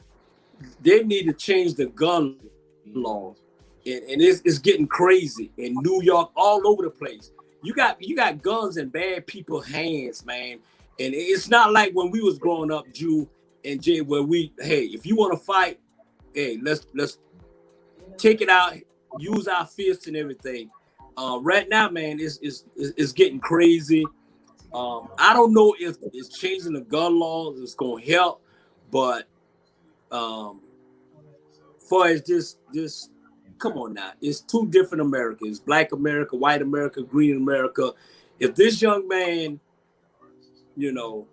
They need to change the gun law. And it's getting crazy in New York, all over the place. You got guns in bad people's hands, man. And it's not like when we was growing up, Jew and Jay, where if you want to fight, hey, let's take it out, use our fists and everything. Right now, man, it's getting crazy. I don't know if it's changing the gun laws is going to help, but far as this, come on now, it's two different Americas: Black America, White America, Green America. If this young man, was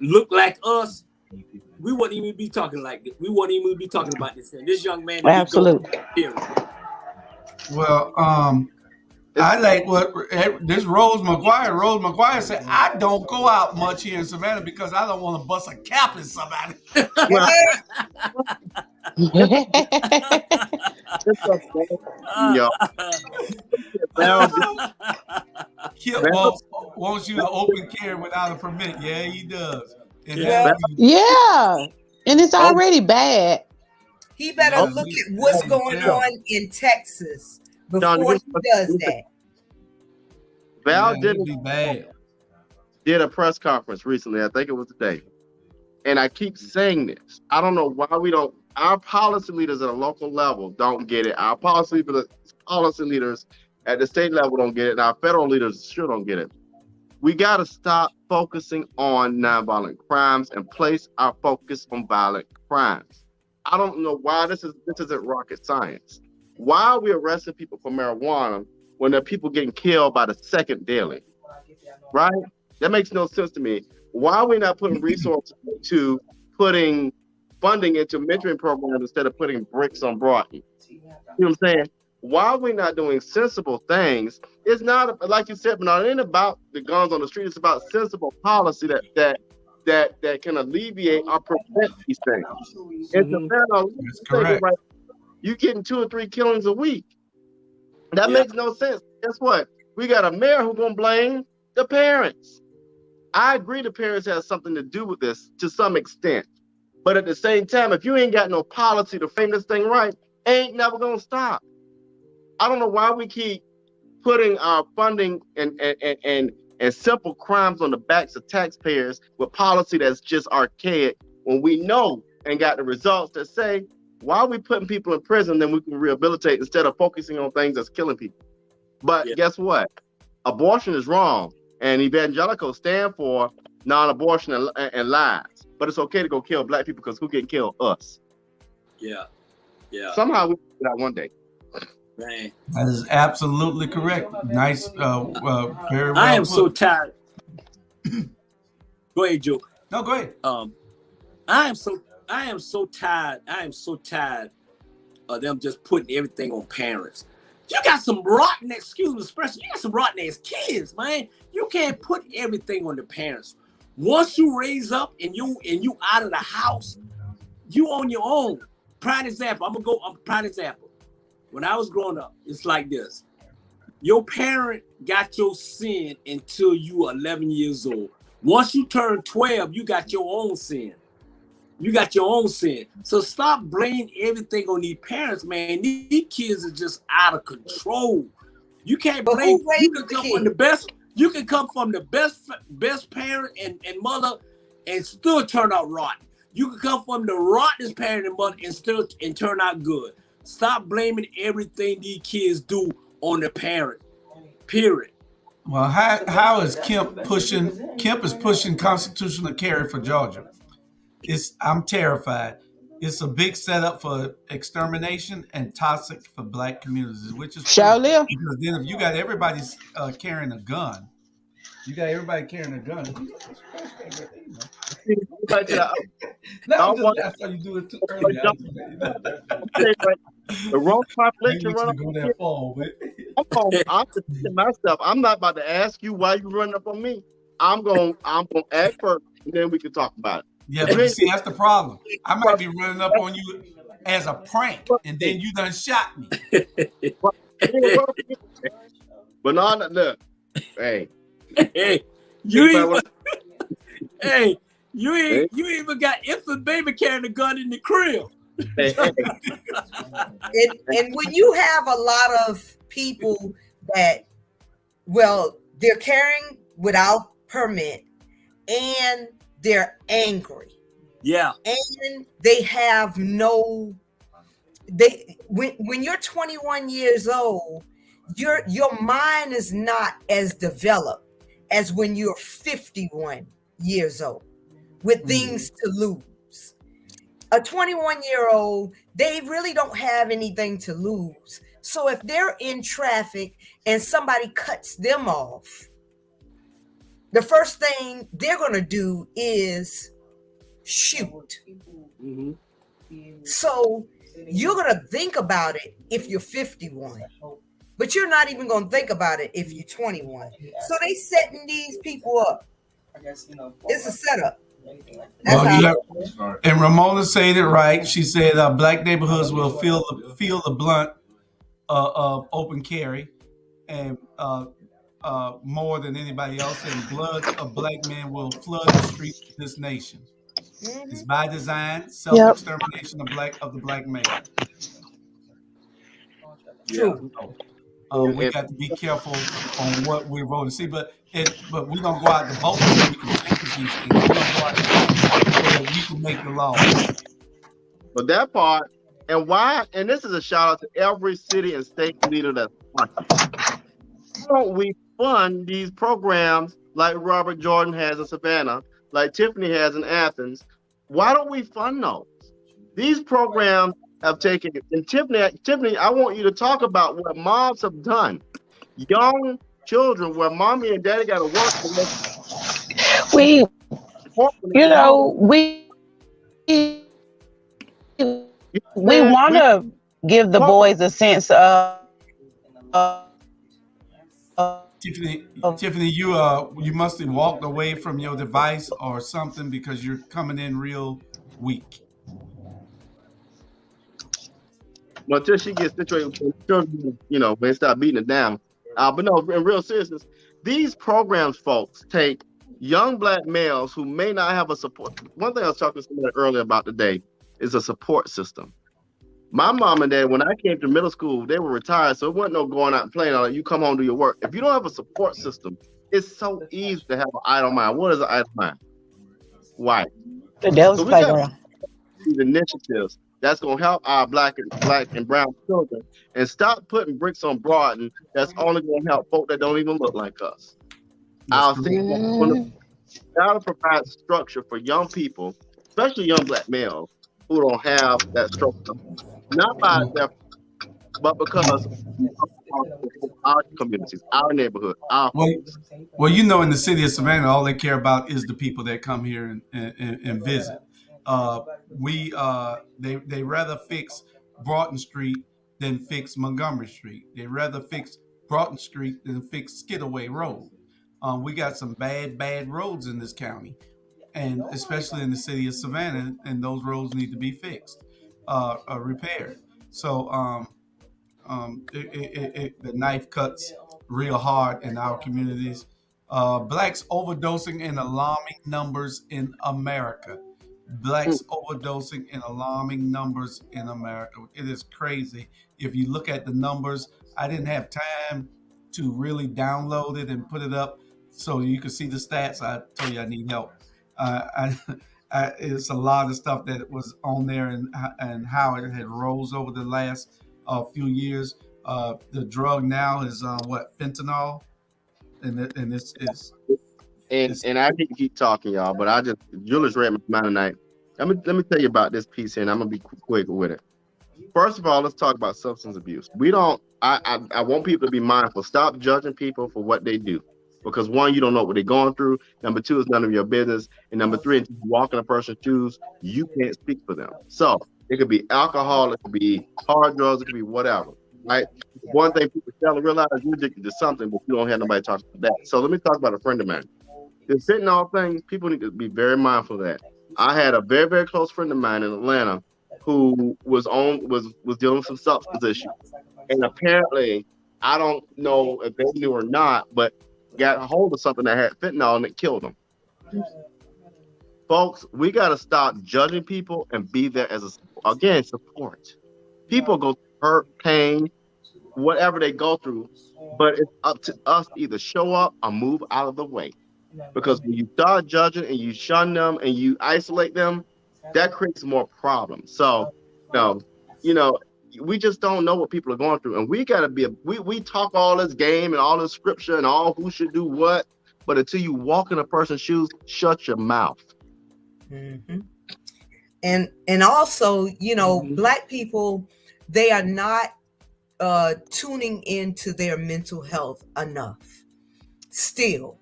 look like us, we wouldn't even be talking like this. We wouldn't even be talking about this thing. This young man,
absolutely.
Well, I like what this Rose McGuire said. I don't go out much here in Savannah because I don't want to bust a cap in somebody. Kip wants you to open carry without a permit. Yeah, he does. And
and it's already bad.
He better look at what's going on in Texas before he does that.
Val did a press conference recently. I think it was today. And I keep saying this. I don't know why our policy leaders at a local level don't get it. Our policy leaders at the state level don't get it. And our federal leaders sure don't get it. We got to stop focusing on nonviolent crimes and place our focus on violent crimes. I don't know why this isn't rocket science. Why are we arresting people for marijuana when there are people getting killed by the second daily? Right? That makes no sense to me. Why are we not putting resources to putting funding into mentoring programs instead of putting bricks on Broadway? You know what I'm saying? Why are we not doing sensible things? It's not, like you said, Bernard, it ain't about the guns on the street. It's about sensible policy that can alleviate or prevent these things. It's correct. Right, you're getting 2 or 3 killings a week. That makes no sense. Guess what? We got a mayor who's going to blame the parents. I agree the parents have something to do with this to some extent. But at the same time, if you ain't got no policy to frame this thing right, ain't never going to stop. I don't know why we keep putting our funding and simple crimes on the backs of taxpayers with policy that's just archaic when we know and got the results that say, why are we putting people in prison then we can rehabilitate instead of focusing on things that's killing people? But guess what? Abortion is wrong. And evangelicals stand for non-abortion and lives. But it's okay to go kill Black people because who getting killed? Us. Yeah. Somehow we do that one day.
Man.
That is absolutely correct. Nice. Very well.
I am so tired. Go ahead, Joe.
No, go ahead.
I am so tired. I am so tired of them just putting everything on parents. You got some rotten, excuse me, expression. You got some rotten ass kids, man. You can't put everything on the parents. Once you raise up and you out of the house, you on your own. Prime example. Prime example. When I was growing up, it's like this. Your parent got your sin until you were 11 years old. Once you turn 12, you got your own sin. So stop blaming everything on these parents, man. These kids are just out of control. You can't blame. You can come on the best. You can come from the best parent and mother and still turn out rotten. You can come from the rottenest parent and mother and still turn out good. Stop blaming everything these kids do on the parent. Period.
Well, how is Kemp pushing? Kemp is pushing constitutional carry for Georgia. I'm terrified. It's a big setup for extermination and toxic for black communities, which is true.
Live.
Because then if you got everybody carrying a gun, you got everybody carrying a gun. That's how you do it too early.
The wrong population run
go that far,
I'm just myself. I'm not about to ask you why you running up on me. I'm gonna ask first, and then we can talk about it.
Yeah, but see, that's the problem. I might be running up on you as a prank, and then you done shot me.
But no, look, hey,
you even got infant baby carrying a gun in the crib.
And when you have a lot of people that, well, they're carrying without permit and they're angry.
Yeah.
And they have when you're 21 years old, your mind is not as developed as when you're 51 years old with things to lose. A 21-year-old, they really don't have anything to lose. So if they're in traffic and somebody cuts them off, the first thing they're going to do is shoot.
Mm-hmm.
So you're going to think about it if you're 51, but you're not even going to think about it if you're 21. So they setting these people up. It's a setup.
And Ramona said it right. She said black neighborhoods will feel the blunt of open carry and more than anybody else, and blood of black men will flood the streets of this nation. Mm-hmm. It's by design, self-extermination of the black male.
True.
We got to be careful on what we're voting. See, but we don't go out to vote so we can change these things. We don't go out to vote so that we can make the law.
But that part, and why, and this is a shout out to every city and state leader that's watching. Why don't we fund these programs like Robert Jordan has in Savannah, like Tiffany has in Athens? Why don't we fund those? These programs have taken, and Tiffany, I want you to talk about what moms have done. Young children where mommy and daddy got to work.
We want to give the boys a sense of.
Tiffany, you must have walked away from your device or something because you're coming in real weak.
Well, until she gets situated with children, when stop beating it down. But no, in real seriousness, these programs, folks, take young black males who may not have a support. One thing I was talking to somebody earlier about today is a support system. My mom and dad, when I came to middle school, they were retired, so it wasn't no going out and playing on it. You come home, do your work. If you don't have a support system, it's so easy to have an idle mind. What is an idle mind? Why?
The devil's playground.
These initiatives that's going to help our black and brown children and stop putting bricks on Broaden that's only going to help folk that don't even look like us. I'll think that'll provide structure for young people, especially young black males who don't have that structure. Not by their, but because our communities, our neighborhood, our folks.
Well, in the city of Savannah, all they care about is the people that come here and visit. They rather fix Broughton Street than fix Montgomery Street. They rather fix Broughton Street than fix Skidaway Road. We got some bad roads in this county, and especially in the city of Savannah, and those roads need to be fixed, repaired. So the knife cuts real hard in our communities. Blacks overdosing in alarming numbers in America. Blacks overdosing in alarming numbers in America. It is crazy. If you look at the numbers, I didn't have time to really download it and put it up, so you can see the stats. I told you I need help. It's a lot of stuff that was on there, and how it had rose over the last few years. The drug now is what, fentanyl, and
and I need to keep talking, y'all, but Julius read my mind tonight. Let me tell you about this piece here, and I'm gonna be quick with it. First of all, let's talk about substance abuse. We don't. I want people to be mindful. Stop judging people for what they do, because one, you don't know what they're going through. Number two, it's none of your business. And number three, if you walk in a person's shoes, you can't speak for them. So it could be alcohol, it could be hard drugs, it could be whatever. Right? One thing people fail to realize, you're addicted to something, but you don't have nobody talking about that. So let me talk about a friend of mine. This fentanyl thing, people need to be very mindful of that. I had a very, very close friend of mine in Atlanta who was dealing with some substance issues. And apparently, I don't know if they knew or not, but got a hold of something that had fentanyl and it killed them. Folks, we got to stop judging people and be there as support. People go through hurt, pain, whatever they go through, but it's up to us to either show up or move out of the way. Because when you start judging and you shun them and you isolate them, that creates more problems. So, we just don't know what people are going through, and we got to be. We talk all this game and all this scripture and all who should do what, but until you walk in a person's shoes, shut your mouth.
Mm-hmm. And also, Black people, they are not tuning into their mental health enough. Still,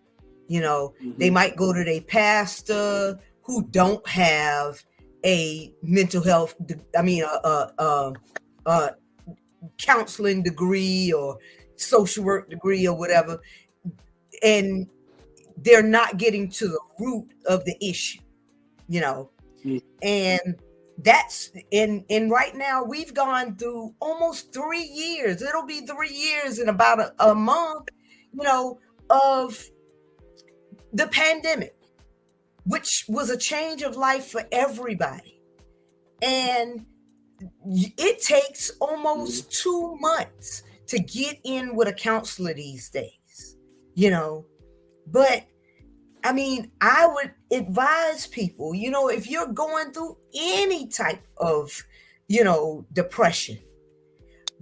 they might go to their pastor who don't have a mental health, counseling degree or social work degree or whatever, and they're not getting to the root of the issue, and that's and right now we've gone through almost 3 years. It'll be 3 years in about a month, of the pandemic, which was a change of life for everybody. And it takes almost 2 months to get in with a counselor these days, but I would advise people, if you're going through any type of, depression,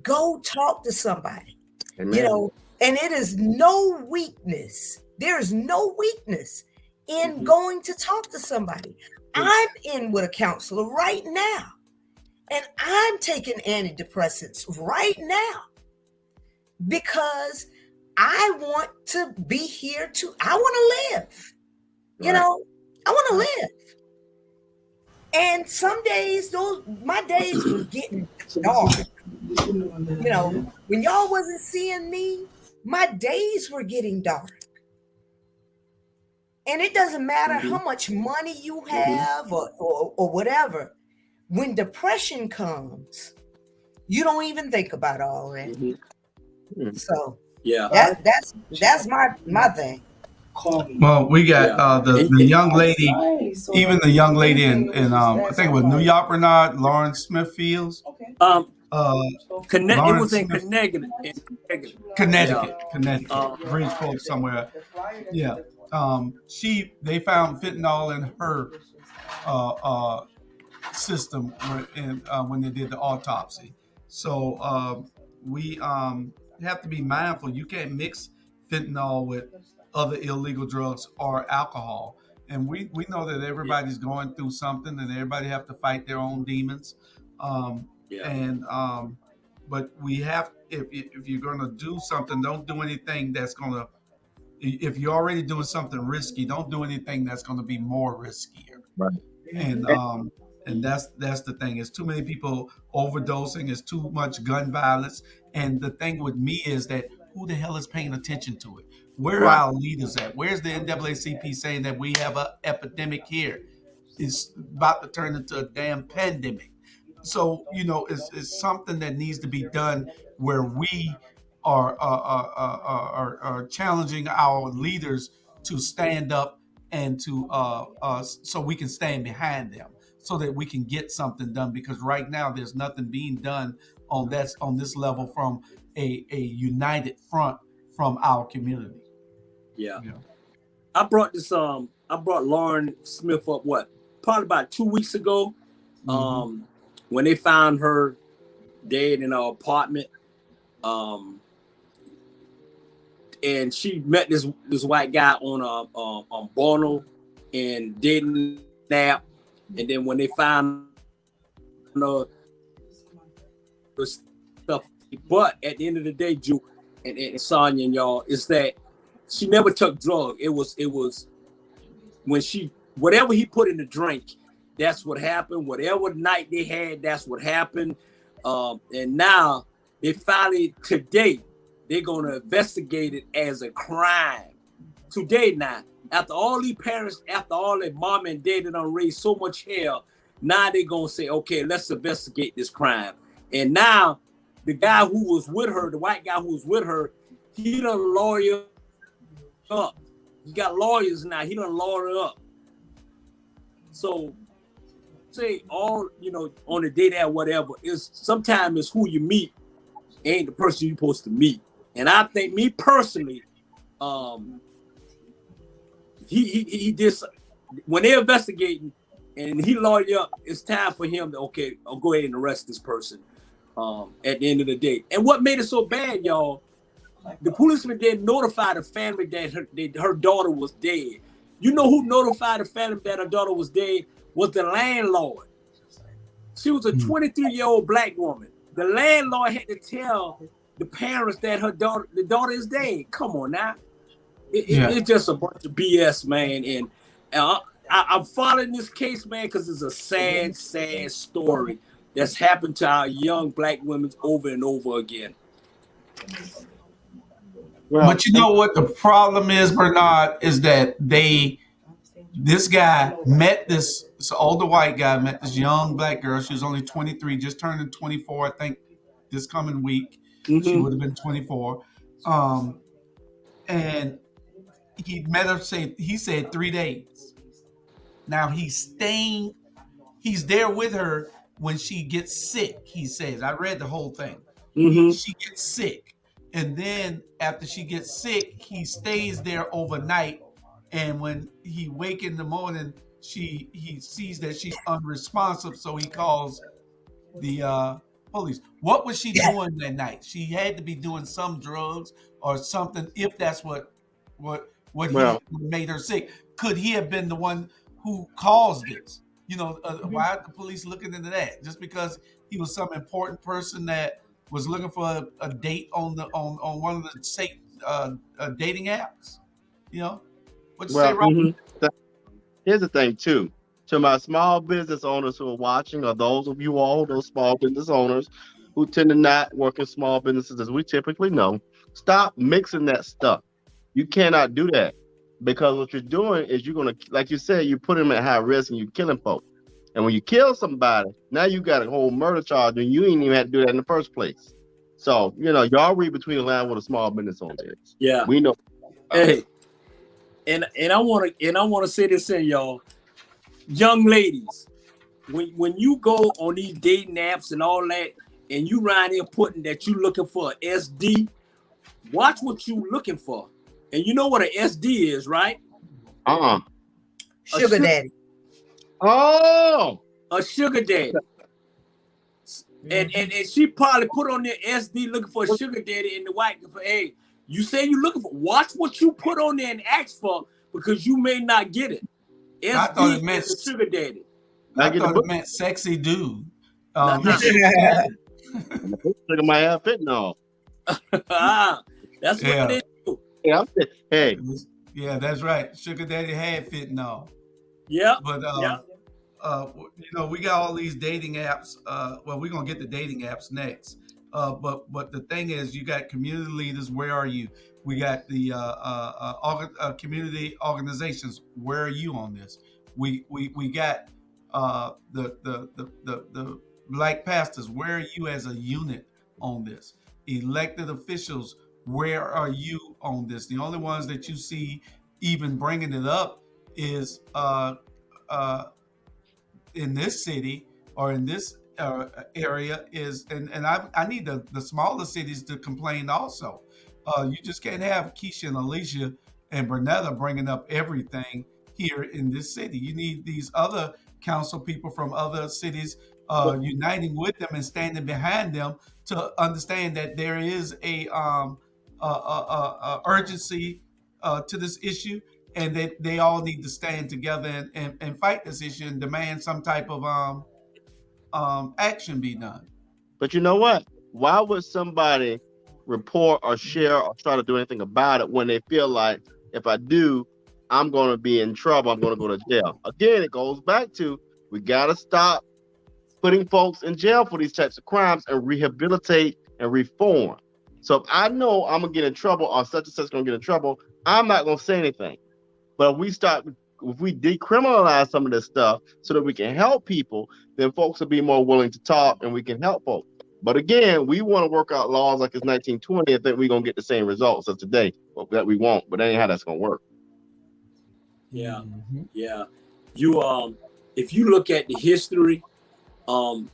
go talk to somebody.
Amen.
And it is no weakness. There is no weakness in going to talk to somebody. I'm in with a counselor right now, and I'm taking antidepressants right now because I want to be here I want to live. I want to live. And some days, my days were getting dark. When y'all wasn't seeing me, my days were getting dark. And it doesn't matter how much money you have or whatever. When depression comes, you don't even think about all that. So yeah, that's my thing.
Well, we got the young lady, even the young lady in I think it was New York, Bernard, Lauren Smith Fields.
It was in Connecticut.
Bridgeport somewhere. Yeah. They found fentanyl in her system when they did the autopsy. So we have to be mindful. You can't mix fentanyl with other illegal drugs or alcohol. And we know that everybody's going through something, and everybody have to fight their own demons. But we have, if you're going to do something, don't do anything that's going to, if you're already doing something risky, don't do anything that's going to be more riskier.
Right.
And that's the thing. It's too many people overdosing. It's too much gun violence. And the thing with me is that who the hell is paying attention to it? Where are our leaders at? Where's the NAACP saying that we have an epidemic here? It's about to turn into a damn pandemic. So, it's something that needs to be done where we are challenging our leaders to stand up and to so we can stand behind them, so that we can get something done. Because right now there's nothing being done on this level from a united front from our community.
Yeah. I brought Lauren Smith up probably about 2 weeks ago. When they found her dead in her apartment. And she met this white guy on Bono and did nap. And then when they found her stuff, but at the end of the day, Drew and Sonya and y'all, is that she never took drugs. It was when whatever he put in the drink, that's what happened. Whatever night they had, that's what happened. And now they finally today they're gonna investigate it as a crime. Today now, after all these parents, after all their mom and dad that done raised so much hell, now they're gonna say, okay, let's investigate this crime. And now the guy who was with her, the white guy who was with her, he done lawyer up. He got lawyers now. He done lawyer up. So say all, on the day that whatever is sometimes it's who you meet ain't the person you're supposed to meet. And I think me personally, he did when they're investigating and he lawyered up, it's time for him to I'll go ahead and arrest this person at the end of the day. And what made it so bad, y'all, the policeman didn't notify the family that her daughter was dead. You know who notified the family that her daughter was dead? Was the landlord. She was a 23-year-old black woman. The landlord had to tell the parents that the daughter is dead. Come on now. It's just a bunch of BS, man. And I'm following this case, man, because it's a sad, sad story that's happened to our young black women over and over again.
Well, but you know what the problem is, Bernard, is that this guy met this older white guy, met this young black girl. She was only 23, just turning 24, I think, this coming week. She would have been 24. And he met her, he said 3 days. Now he's there with her when she gets sick, he says. I read the whole thing. She gets sick. And then after she gets sick, he stays there overnight. And when he wake in the morning, he sees that she's unresponsive, so he calls the police. What was she doing that night? She had to be doing some drugs or something, if that's what he made her sick. Could he have been the one who caused this? Why are the police looking into that? Just because he was some important person that was looking for a date on one of the dating apps? What you say, Robert?
Here's the thing, too. To my small business owners who are watching, or those of you all, those small business owners who tend to not work in small businesses, as we typically know, stop mixing that stuff. You cannot do that, because what you're doing is you're going to, like you said, you put them at high risk and you're killing folks. And when you kill somebody, now you got a whole murder charge and you ain't even had to do that in the first place. So, y'all read between the lines what a small business owner is.
Yeah.
We know.
Hey. And I want to say this in, y'all, young ladies, when you go on these dating apps and all that, and you around here putting that you looking for an SD, watch what you looking for. And you know what an SD is, right?
Sugar daddy.
Oh,
a sugar daddy. And she probably put on their SD looking for a sugar daddy, and the white, hey, you say you're looking for, watch what you put on there and ask for, because you may not get it. SD I thought it meant sugar daddy.
I thought it meant sexy dude.
Look at my outfit now.
That's what they do.
Yeah, hey.
Yeah, that's right. Sugar daddy had fentanyl.
Yeah.
But we got all these dating apps. We're gonna get the dating apps next. But the thing is, you got community leaders. Where are you? We got the community organizations. Where are you on this? We got the black pastors. Where are you as a unit on this? Elected officials. Where are you on this? The only ones that you see even bringing it up is in this city or in this area is, and I need the smaller cities to complain also. You just can't have Keisha and Alicia and Bernetta bringing up everything here in this city. You need these other council people from other cities uniting with them and standing behind them to understand that there is a urgency to this issue, and that they all need to stand together and fight this issue and demand some type of action be done.
But you know what? Why would somebody report or share or try to do anything about it when they feel like, if I do, I'm going to be in trouble, I'm going to go to jail? Again, it goes back to, we got to stop putting folks in jail for these types of crimes and rehabilitate and reform. So if I know I'm going to get in trouble or such and such going to get in trouble, I'm not going to say anything. But if we decriminalize some of this stuff so that we can help people, then folks will be more willing to talk and we can help folks. But again, we want to work out laws like it's 1920 and think we're going to get the same results as today, but that we won't. But that ain't how that's going to work.
Yeah. Yeah. You if you look at the history, and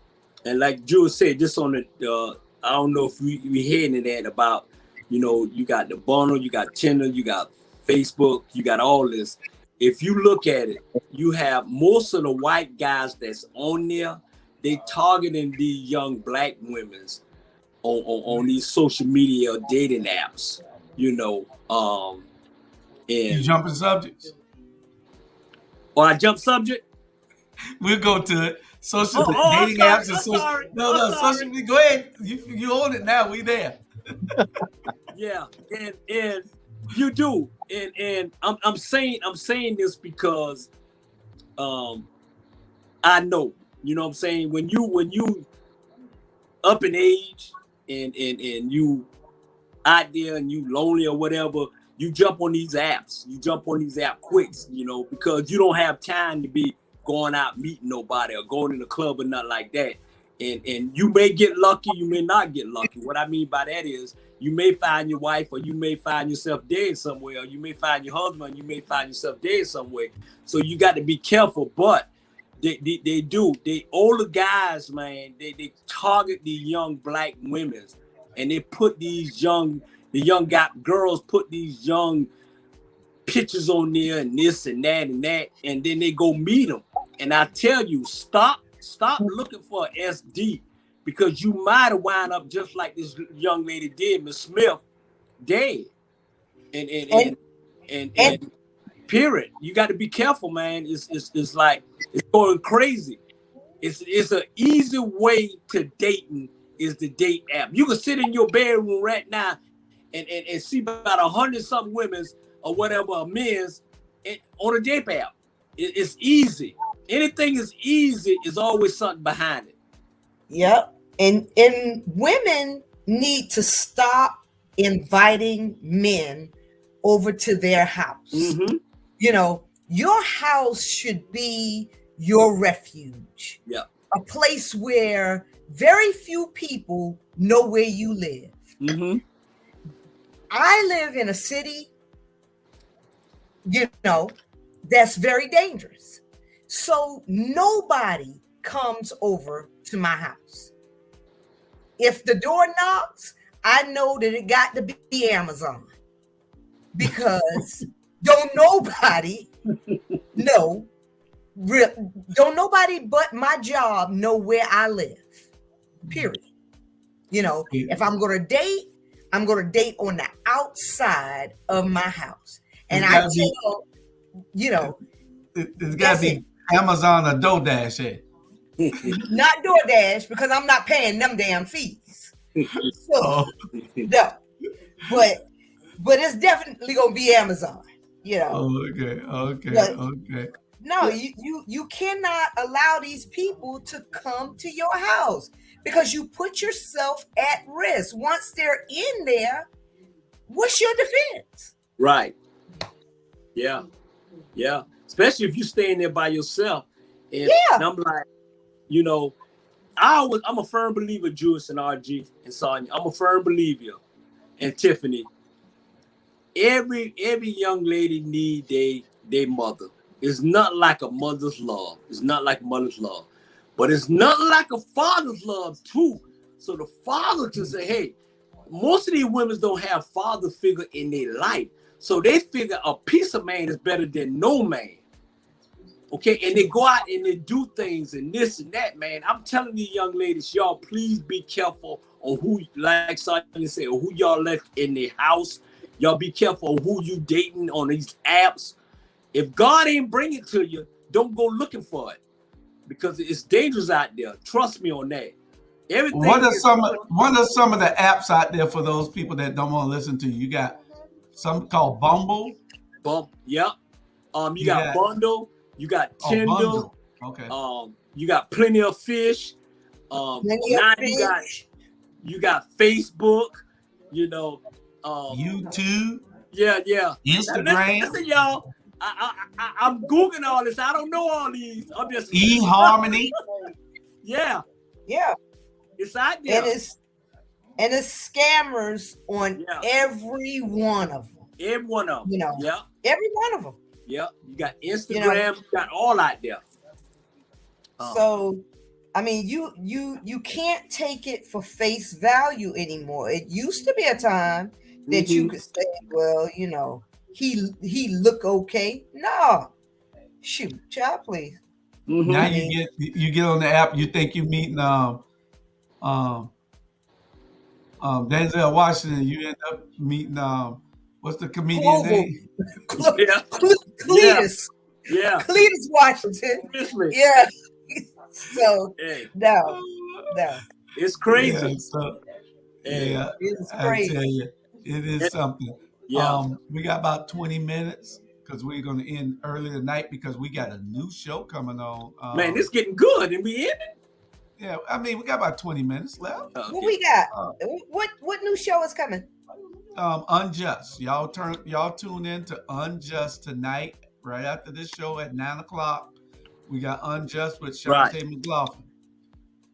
like Jules said, just on the I don't know if we heading that about, you got the bundle, you got Tinder, you got Facebook, you got all this. If you look at it, you have most of the white guys that's on there, they targeting these young black women's on these social media dating apps, and
you jumping subjects.
Or I jump subject?
We'll go to it. Social dating apps and social. Social media. Go ahead. You own it now. We there.
Yeah, and you do, and I'm saying this because I know, what I'm saying, when you up in age and you out there and you lonely or whatever, you jump on these apps. You jump on these app quicks, because you don't have time to be going out meeting nobody or going in the club or nothing like that. And you may get lucky, you may not get lucky. What I mean by that is, you may find your wife, or you may find yourself dead somewhere, or you may find your husband, you may find yourself dead somewhere. So you got to be careful. But they do. They older guys, man, they target the young black women, and they put the young girls put these young pictures on there and this and that, and then they go meet them. And I tell you, stop looking for SD, because you might have wound up just like this young lady did, Miss Smith, dead. And period. You got to be careful, man. It's like it's going crazy. It's an easy way to dating is the date app. You can sit in your bedroom right now and see about 100-something women's or whatever men's on a date app. It's easy. Anything is easy is always something behind it.
Yep. And women need to stop inviting men over to their house.
Mm-hmm.
Your house should be your refuge.
Yeah.
A place where very few people know where you live.
Mm-hmm.
I live in a city, that's very dangerous. So nobody comes over to my house. If the door knocks, I know that it got to be Amazon, because don't nobody but my job know where I live, period. If I'm going to date, I'm going to date on the outside of my house. And I tell,
it's got to be Amazon or DoorDash.
Not DoorDash, because I'm not paying them damn fees. So, no. But it's definitely going to be Amazon,
Okay.
No, you cannot allow these people to come to your house, because you put yourself at risk. Once they're in there, what's your defense?
Right. Yeah. Yeah. Especially if you're staying there by yourself. And I'm like, I'm a firm believer, Juice and RG and Sonia. I'm a firm believer. And Tiffany, every young lady need their mother. It's not like a mother's love. It's not like mother's love. But it's not like a father's love too. So the father can say, hey, most of these women don't have father figure in their life. So they figure a piece of man is better than no man. Okay, and they go out and they do things and this and that, man. I'm telling you, young ladies, y'all, please be careful on who, like Sonya said, who y'all left in the house. Y'all be careful on who you dating on these apps. If God ain't bring it to you, don't go looking for it because it's dangerous out there. Trust me on that. Everything.
What are some of the apps out there for those people that don't want to listen to you? You got some called Bumble.
Yep. You got Bundle. You got Tinder.
Bundle. Okay.
You got Plenty of Fish. Now you got Facebook. You know.
YouTube.
Yeah.
Instagram.
Listen, y'all. I'm googling all this. I don't know all these. I'm just
eHarmony.
Yeah. It's out there.
And it's scammers on every one of them.
Every one of them.
You know.
Yeah.
Every one of them.
Yeah. You got Instagram. You got all out there.
So, I mean, you can't take it for face value anymore. It used to be a time that you could say, well, you know, he look okay. No, shoot, child, please.
Now you get on the app. You think you meeting Denzel Washington. You end up meeting what's the comedian name?
Cletus.
Yeah.
Cletus Washington. Yeah. So no.
It's crazy.
It's
I
crazy.
tell you, it is something.
Yeah.
We got about 20 minutes because we're going to end early tonight because we got a new show coming on.
Man, it's getting good, and we in it.
Yeah, I mean, we got about 20 minutes left.
What we got? What new show is coming?
Unjust. Y'all tune in to Unjust tonight, right after this show at 9:00. We got Unjust with Shantae McLaughlin.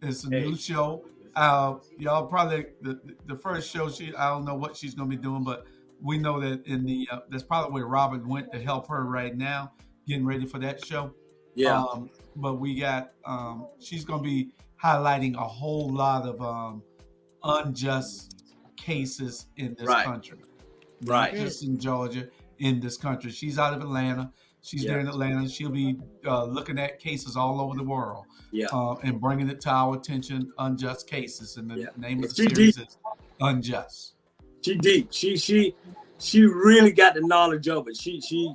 It's a new show. Y'all probably the first show. I don't know what she's gonna be doing, but we know that in the that's probably where Robin went to help her right now, getting ready for that show.
Yeah.
But we got she's gonna be highlighting a whole lot of unjust cases in this country.
Right.
Not just in Georgia, in this country. She's out of Atlanta. She's there in Atlanta. She'll be looking at cases all over the world and bringing it to our attention, unjust cases. And the name of the series is Unjust.
She deep. She really got the knowledge of it. She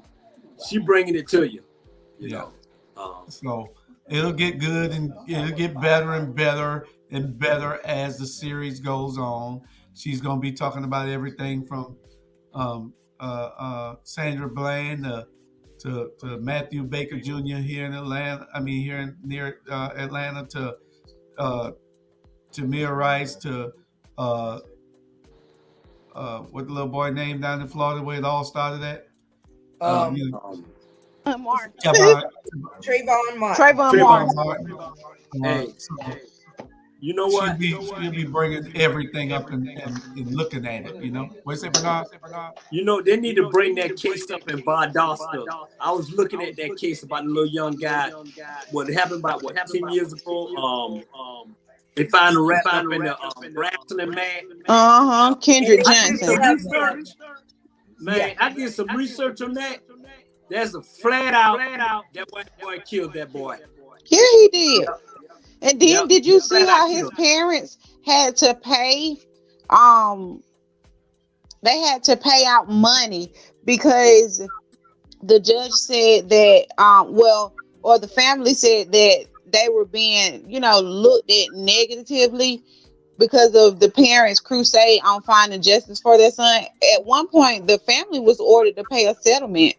bringing it to you. You know.
So it'll get good and it'll get better and better and better as the series goes on. She's going to be talking about everything from Sandra Bland to Matthew Baker Jr. here in Atlanta. I mean, here near Atlanta to Tamir Rice to what the little boy named down in Florida where it all started at?
Martin.
Trayvon Martin.
You know what?
She'll be bringing everything up and looking at it, you know? What's it, Bernard?
You know, they need to bring that case up in Valdosta. I was looking at that case about the little young guy. What happened about, 10 years ago? They found a rap up in the wrestling man.
Kendrick Johnson.
Man, I did some research on that. There's a flat out that boy killed that boy.
Yeah, he did. And then did you see how his parents had to pay? They had to pay out money because the judge said that, or the family said that they were being, looked at negatively because of the parents' crusade on finding justice for their son. At one point, the family was ordered to pay a settlement.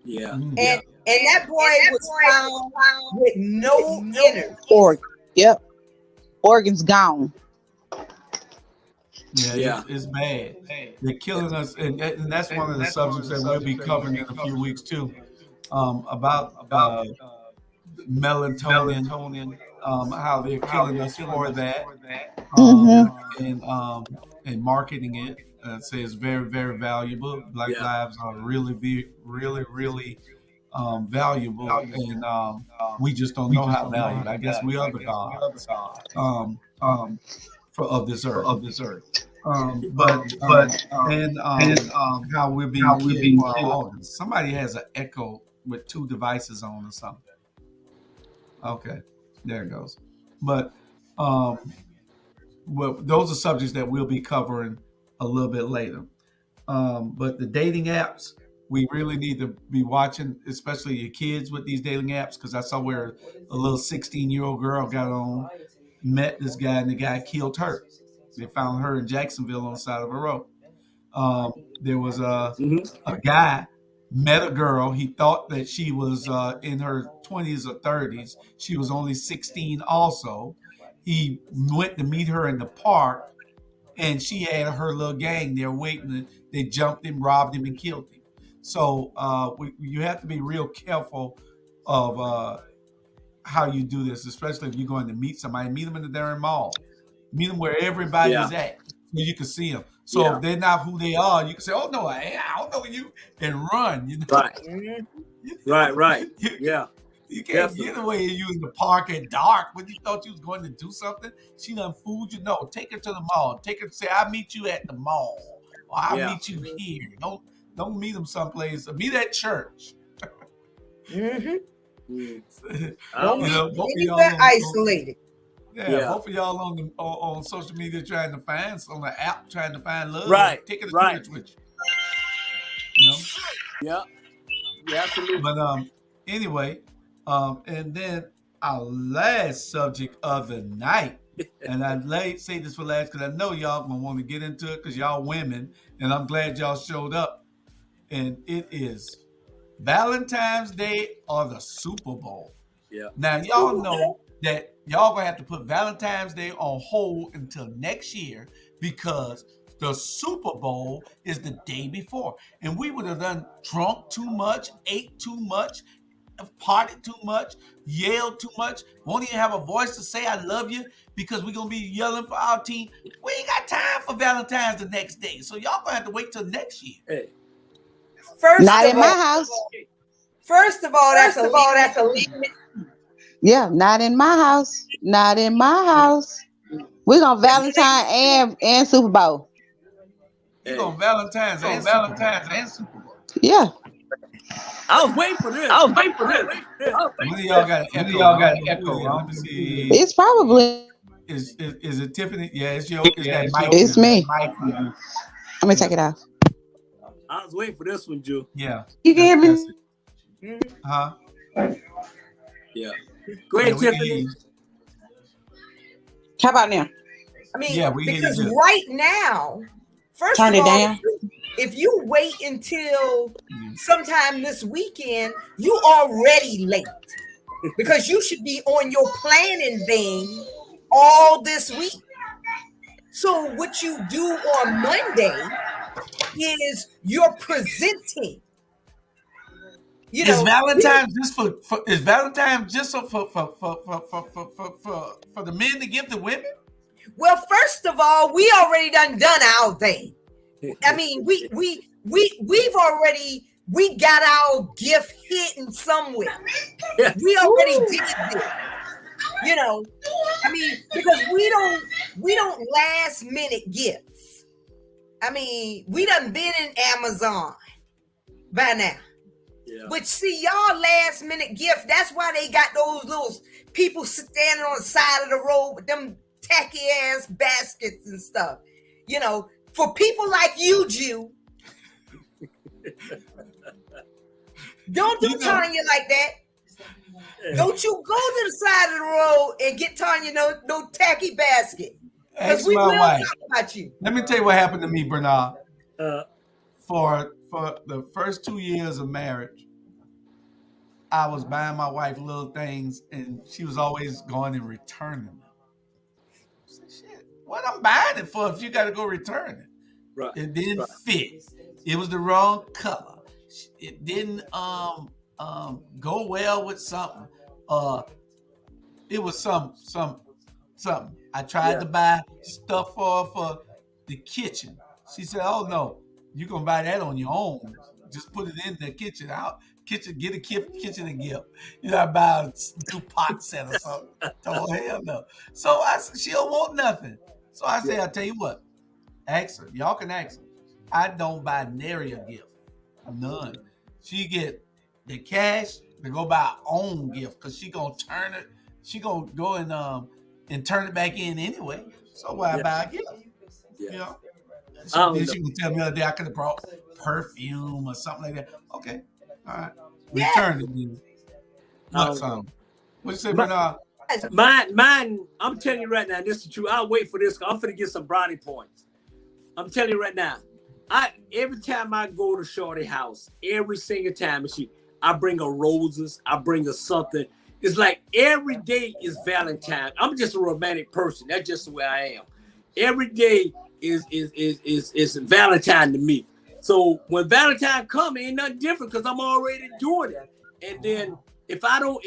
Yeah.
And that boy was found with no innards.
Organs gone.
Yeah. It's bad. They're killing us, and that's one of the subjects that we'll be covering in a few weeks too. About melatonin, how they're killing us for that, and marketing it. Say it's very, very valuable. Black lives are really, really, really valuable, and we just don't know how valuable. I guess we are the gods of this earth. How we're being killed for our organs. Somebody has an echo with two devices on or something. Okay, there it goes. But well, those are subjects that we'll be covering a little bit later. But the dating apps, we really need to be watching, especially your kids with these dating apps, because I saw where a little 16-year-old girl got on, met this guy, and the guy killed her. They found her in Jacksonville on the side of a road. There was a guy met a girl. He thought that she was in her 20s or 30s. She was only 16 also. He went to meet her in the park, and she had her little gang there waiting. They jumped him, robbed him, and killed him. So you have to be real careful of how you do this, especially if you're going to meet somebody. Meet them in the darn mall. Meet them where everybody is at, so you can see them. So if they're not who they are, you can say, "Oh no, I don't know you," and run. You know?
Right.
You can't get away you in the park at dark when you thought you was going to do something. She done fooled you. No, take her to the mall. Take her, say, "I'll meet you at the mall, or I'll meet you here." Don't meet them someplace. Meet at church.
Don't
both
be anywhere isolated.
Both of y'all on social media trying to find on the app trying to find love. Take it to church with you.
Absolutely.
But anyway, and then our last subject of the night, and I say this for last because I know y'all gonna want to get into it because y'all women, and I'm glad y'all showed up. And it is Valentine's Day or the Super Bowl. Now y'all know that y'all gonna have to put Valentine's Day on hold until next year because the Super Bowl is the day before. And we would have done drunk too much, ate too much, partied too much, yelled too much, won't even have a voice to say I love you because we're gonna be yelling for our team. We ain't got time for Valentine's the next day. So y'all gonna have to wait till next year.
Not in my house.
First of all, that's a limit.
Yeah, not in my house. Not in my house. We're gonna Valentine and Super Bowl.
You gonna Valentine's and Super Bowl.
Yeah.
I was waiting for this.
One of y'all got an echo. Let me see.
It's probably.
Is it Tiffany? Yeah, it's your. Is that Mike?
It's me. Let me take it off.
I was waiting for this one, Joe.
Yeah.
You can hear me?
Huh?
Yeah. Go ahead, Tiffany.
How about now?
I mean,
because
right now, first
Turn
of
it
all,
down.
if you wait until sometime this weekend, you already late because you should be on your planning thing all this week. So what you do on Monday is you're presenting.
Is Valentine just for for the men to give the women?
Well, first of all, we already done our thing. I mean, we've already got our gift hidden somewhere. We already did this. I mean, because we don't last minute gifts. I mean, we done been in Amazon by now. Yeah. But see, y'all last minute gift, that's why they got those little people standing on the side of the road with them tacky ass baskets and stuff. For people like you, Jew. Don't do Tanya like that. Don't you go to the side of the road and get Tanya no tacky basket. Because we will talk about you.
Let me tell you what happened to me, Bernard. For the first 2 years of marriage, I was buying my wife little things, and she was always going and returning them. I said, shit, what I'm buying it for if you got to go return it? Right. It didn't fit. It was the wrong color. It didn't go well with something. It was something. I tried to buy stuff for the kitchen. She said, "Oh no, you're gonna buy that on your own. Just put it in the kitchen. Get a kitchen and gift. I buy a new pot set or something." Oh hell no. So I said, she don't want nothing. So I said, "I'll tell you what. Ask her. Y'all can ask her. I don't buy nary a gift. None. She get the cash to go buy her own gift because she gonna turn it. She gonna go and turn it back in anyway. So why buy a gift?
Yeah.
You know?
Then
she can tell me the other day I could have brought perfume or something like that. Okay. All right. Return it then. What you say, Bernard?
Mine, I'm telling you right now, this is true. I'll wait for this. I'm finna get some brownie points. I'm telling you right now. Every time I go to Shorty house, every single time, I bring her roses, I bring her something. It's like every day is Valentine. I'm just a romantic person. That's just the way I am. Every day is Valentine to me. So when Valentine comes, it ain't nothing different because I'm already doing it. And then if I don't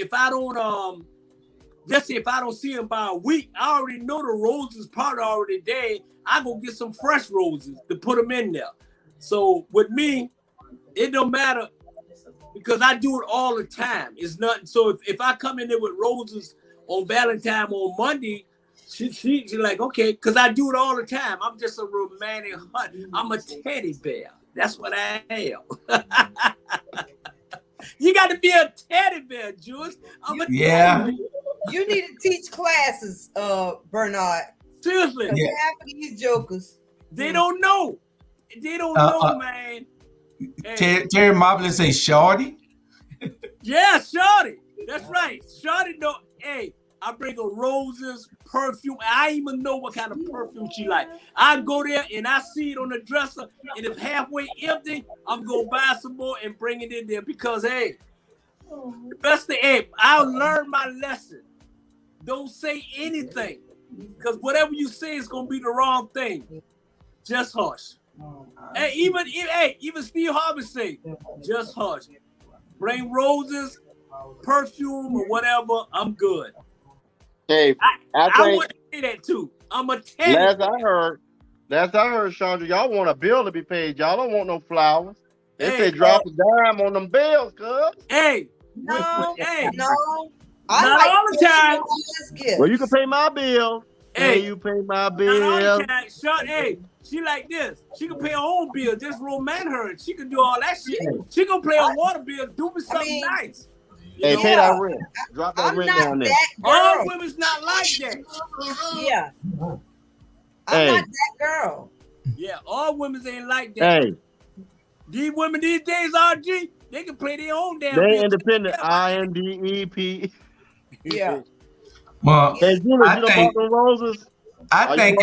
just say if I don't see him by a week, I already know the roses part already there. I go get some fresh roses to put them in there. So with me, it don't matter because I do it all the time. It's nothing. So if I come in there with roses on Valentine on Monday, she's like, okay, because I do it all the time. I'm just a romantic hunt. I'm a teddy bear. That's what I am. You got to be a teddy bear, Jules. I'm a teddy bear.
You need to teach classes, Bernard.
Seriously.
Half of these jokers.
They don't know. They don't know, man.
Hey. Terry Mobley say Shorty?
Yeah, Shorty. That's right. Shorty don't. Hey, I bring her roses, perfume. I even know what kind of perfume she like. I go there and I see it on the dresser, and if halfway empty, I'm gonna buy some more and bring it in there because hey, the best thing, hey, I'll learn my lesson. Don't say anything. Because whatever you say is gonna be the wrong thing. Just hush. Hey, even Steve Harvey say, just hush. Bring roses, perfume, or whatever. I'm good.
Hey,
I want to say that too. I'm a tenant.
Last I heard, Chandra, y'all want a bill to be paid. Y'all don't want no flowers. They say drop a dime on them bills, cuz.
Hey,
no.
Not all the time.
Well, you can pay my bill. Hey, you pay my bill.
Not all the time. Hey, she like this. She can pay her own bill. Just romance her. She can do all that shit. She can pay a water bill. Do me something nice.
Hey, pay that rent. Drop that rent down there.
All women's not like that.
Yeah. I'm not that girl.
Yeah, all women ain't like that.
Hey.
These women these days, RG, they can play their own damn
They independent. INDEP.
Yeah.
Well,
hey, Julie, you don't bought them roses?
I think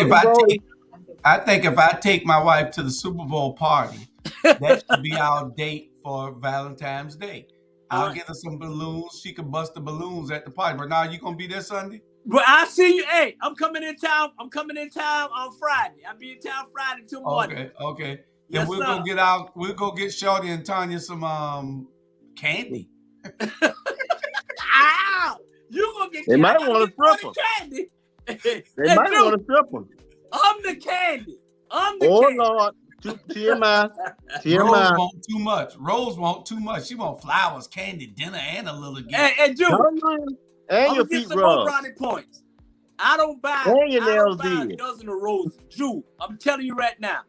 if I take my wife to the Super Bowl party, that should be our date for Valentine's Day. I'll get her some balloons. She can bust the balloons at the party. But now you gonna be there Sunday?
But I see you. Hey, I'm coming in town. I'm coming in town on Friday. I'll be in town Friday till Monday.
Okay.
Yes,
then we'll go get Shorty and Tanya some candy.
Ow! You gonna get?
They might want to strip them.
Candy.
They might want to strip them.
I'm the candy. Candy.
Lord. TMI.
Rose want too much. Rose want too much. She want flowers, candy, dinner, and a little gift.
And Jude,
and your feet rubbed.
Brownie points. I don't buy a dozen of roses. Jude, I'm telling you right now,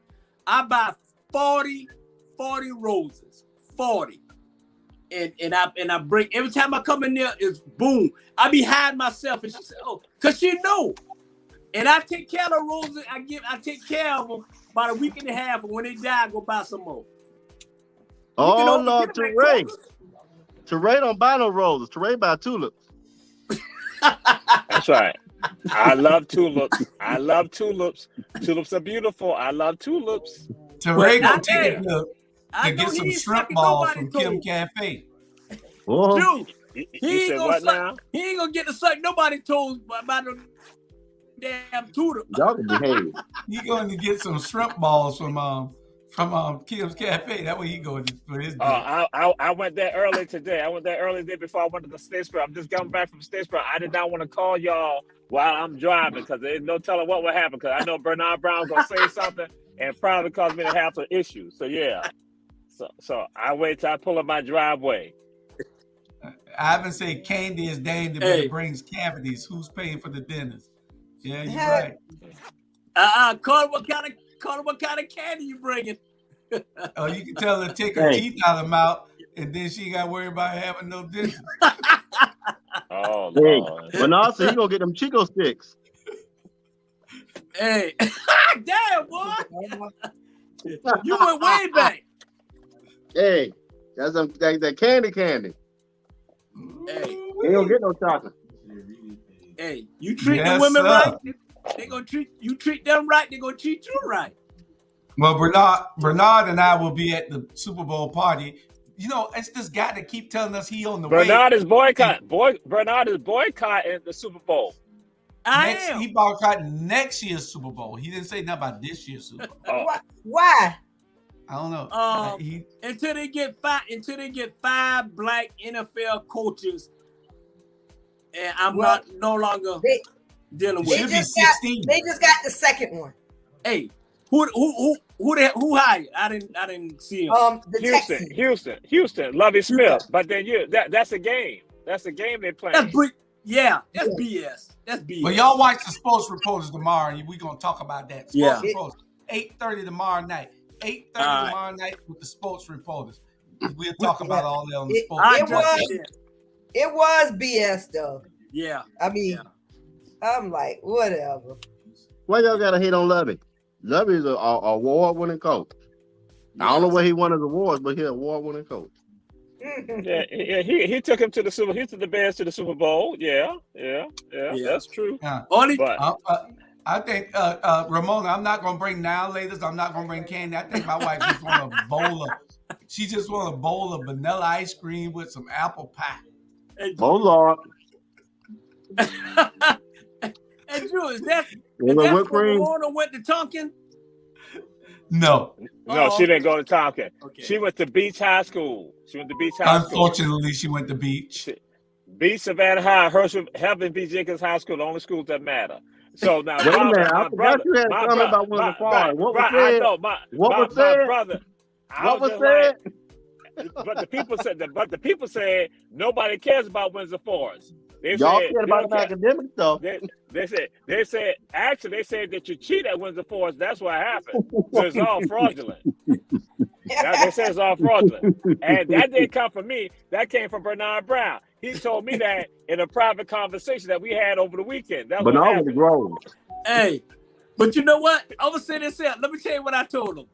I buy 40 roses. 40. And I bring every time I come in there, it's boom. I be hiding myself, and she said, "Oh, cause she know." And I take care of the roses. I take care of them about a week and a half, and when they die, I go buy some more.
Oh Lord, Teray. Teray don't buy no roses. Teray buy tulips.
That's right. I love tulips. Tulips are beautiful. I love tulips.
Teray gonna take it to get some shrimp balls from Kim Cafe.
Dude,
he ain't
gonna get to suck nobody toes about the damn tulip.
Y'all can behave.
He going to get some shrimp balls from Kim's Cafe. That way he going for his day.
I went there early today. I went there early today before I went to the Statesboro. I'm just coming back from Statesboro. I did not want to call y'all while I'm driving because there's no telling what would happen. Because I know Bernard Brown's gonna say something and probably cause me to have some issues. So yeah. So I wait till I pull up my driveway.
Ivan said candy is dangerous, but it brings cavities. Who's paying for the dinners? Yeah, you're right.
Carl, what kind Call her what kind of candy you bringing.
Oh, you can tell her to take her teeth out of the mouth, and then she got to worry about having no dentist.
Oh,
Hey,
Lord.
but also he gonna get them Chico sticks.
Hey, damn boy, you went way back.
Hey, that's that candy.
Hey,
They don't get no chocolate.
hey, you treat the
Yes,
women
sir.
right, they gonna treat them right. They gonna treat you right.
Well, Bernard and I will be at the Super Bowl party. You know, it's this guy that keep telling us he on the way.
Bernard is boycotting the Super Bowl.
He boycotting next year's Super Bowl. He didn't say nothing about this year's Super Bowl.
Oh.
Why?
I don't know.
Until they get 5 black NFL coaches, and I'm no longer dealing with.
Should be 16.
They just got the second one.
Hey, who hired? I didn't see him.
The Houston, Lovie Smith. But then that's a game. That's a game they play.
That's BS. That's BS.
Well, y'all watch the sports reporters tomorrow, and we're gonna talk about that. Sports reporters, 8:30 tomorrow night. 8:30 tomorrow night with the sports reporters. We'll talk about all that on the sports.
It was BS though.
Yeah.
I mean, I'm like, whatever.
Why y'all gotta hate on Lovey? Lovey is a award-winning coach. I don't know where he won his awards, but he's an award-winning coach.
Yeah, he took him to the Super. He took the Bears to the Super Bowl. Yeah, that's true.
I think Ramona, I'm not gonna bring now ladies. I'm not gonna bring candy. I think my wife just want a bowl of. She just want a bowl of vanilla ice cream with some apple pie.
Oh Lord.
And Drew, is that Ramona went to Tonkin?
No,
she didn't go to Tonkin.
Okay.
She went to Beach High School.
Unfortunately, she went to Beach.
Beach, Savannah High, Herschel, Heaven B. Jenkins High School, the only schools that matter. So now,
wait a minute, I forgot you had a comment about one of the farms. What was said? What was said? What was said?
But the people said nobody cares about Windsor Forest.
Y'all care about the academic stuff.
They said that you cheat at Windsor Forest. That's what happened. So it's all fraudulent. They said it's all fraudulent, and that didn't come from me. That came from Bernard Brown. He told me that in a private conversation that we had over the weekend. That's what happened.
Was grown.
Hey, but you know what? I'm gonna say this here. Let me tell you what I told him.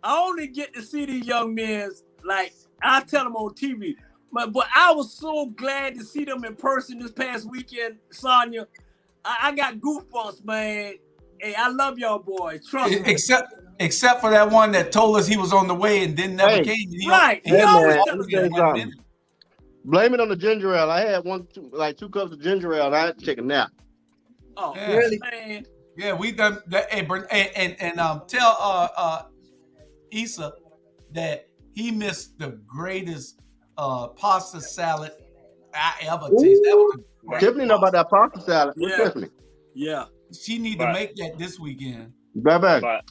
I only get to see these young men, like I tell them on TV. But I was so glad to see them in person this past weekend, Sonya. I got goosebumps, man. Hey, I love y'all boys. Trust me.
Except for that one that told us he was on the way and then never came.
Blame it on the ginger ale. I had 2 cups of ginger ale and I had to take a nap.
Oh,
yeah.
Really, man?
Yeah, we done that. And tell Issa that he missed the greatest pasta salad I ever tasted.
Tiffany know about that pasta salad.
Yeah.
Tiffany.
Yeah.
She need to make that this weekend.
But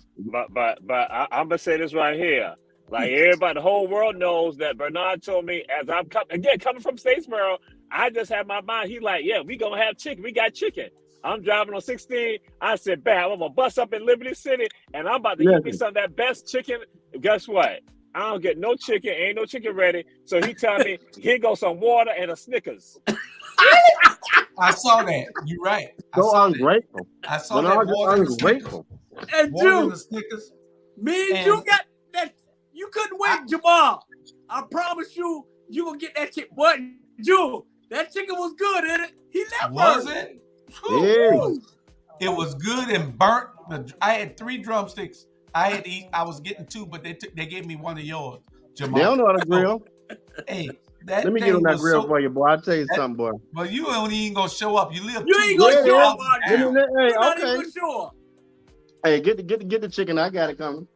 I'm gonna say this right here. Like everybody, the whole world knows that Bernard told me as I'm coming from Statesboro, I just had my mind. He like, yeah, we gonna have chicken. We got chicken. I'm driving on 16. I said, bam, I'm gonna bus up in Liberty City and I'm about to get me some of that best chicken. Guess what? I don't get no chicken, ain't no chicken ready. So he tell me, here goes some water and a Snickers.
I saw that. You're right.
So ungrateful.
I saw that water
ungrateful.
And Drew,
Snickers.
Me and you got that. You couldn't wait, Jamal. I promise you, you gonna get that chicken. But Drew, that chicken was good, isn't it? He left.
Was it?
Yeah.
It was good and burnt. I had 3 drumsticks. I had to eat. I was getting 2, but they gave me one of yours, Jamal.
They don't know how to grill.
Hey,
let me get on that grill for you, boy. I'll tell you something, boy.
Well, you ain't even gonna show up. You live.
You ain't gonna show up.
You're not
even gonna show up.
Hey, get the chicken. I got it coming.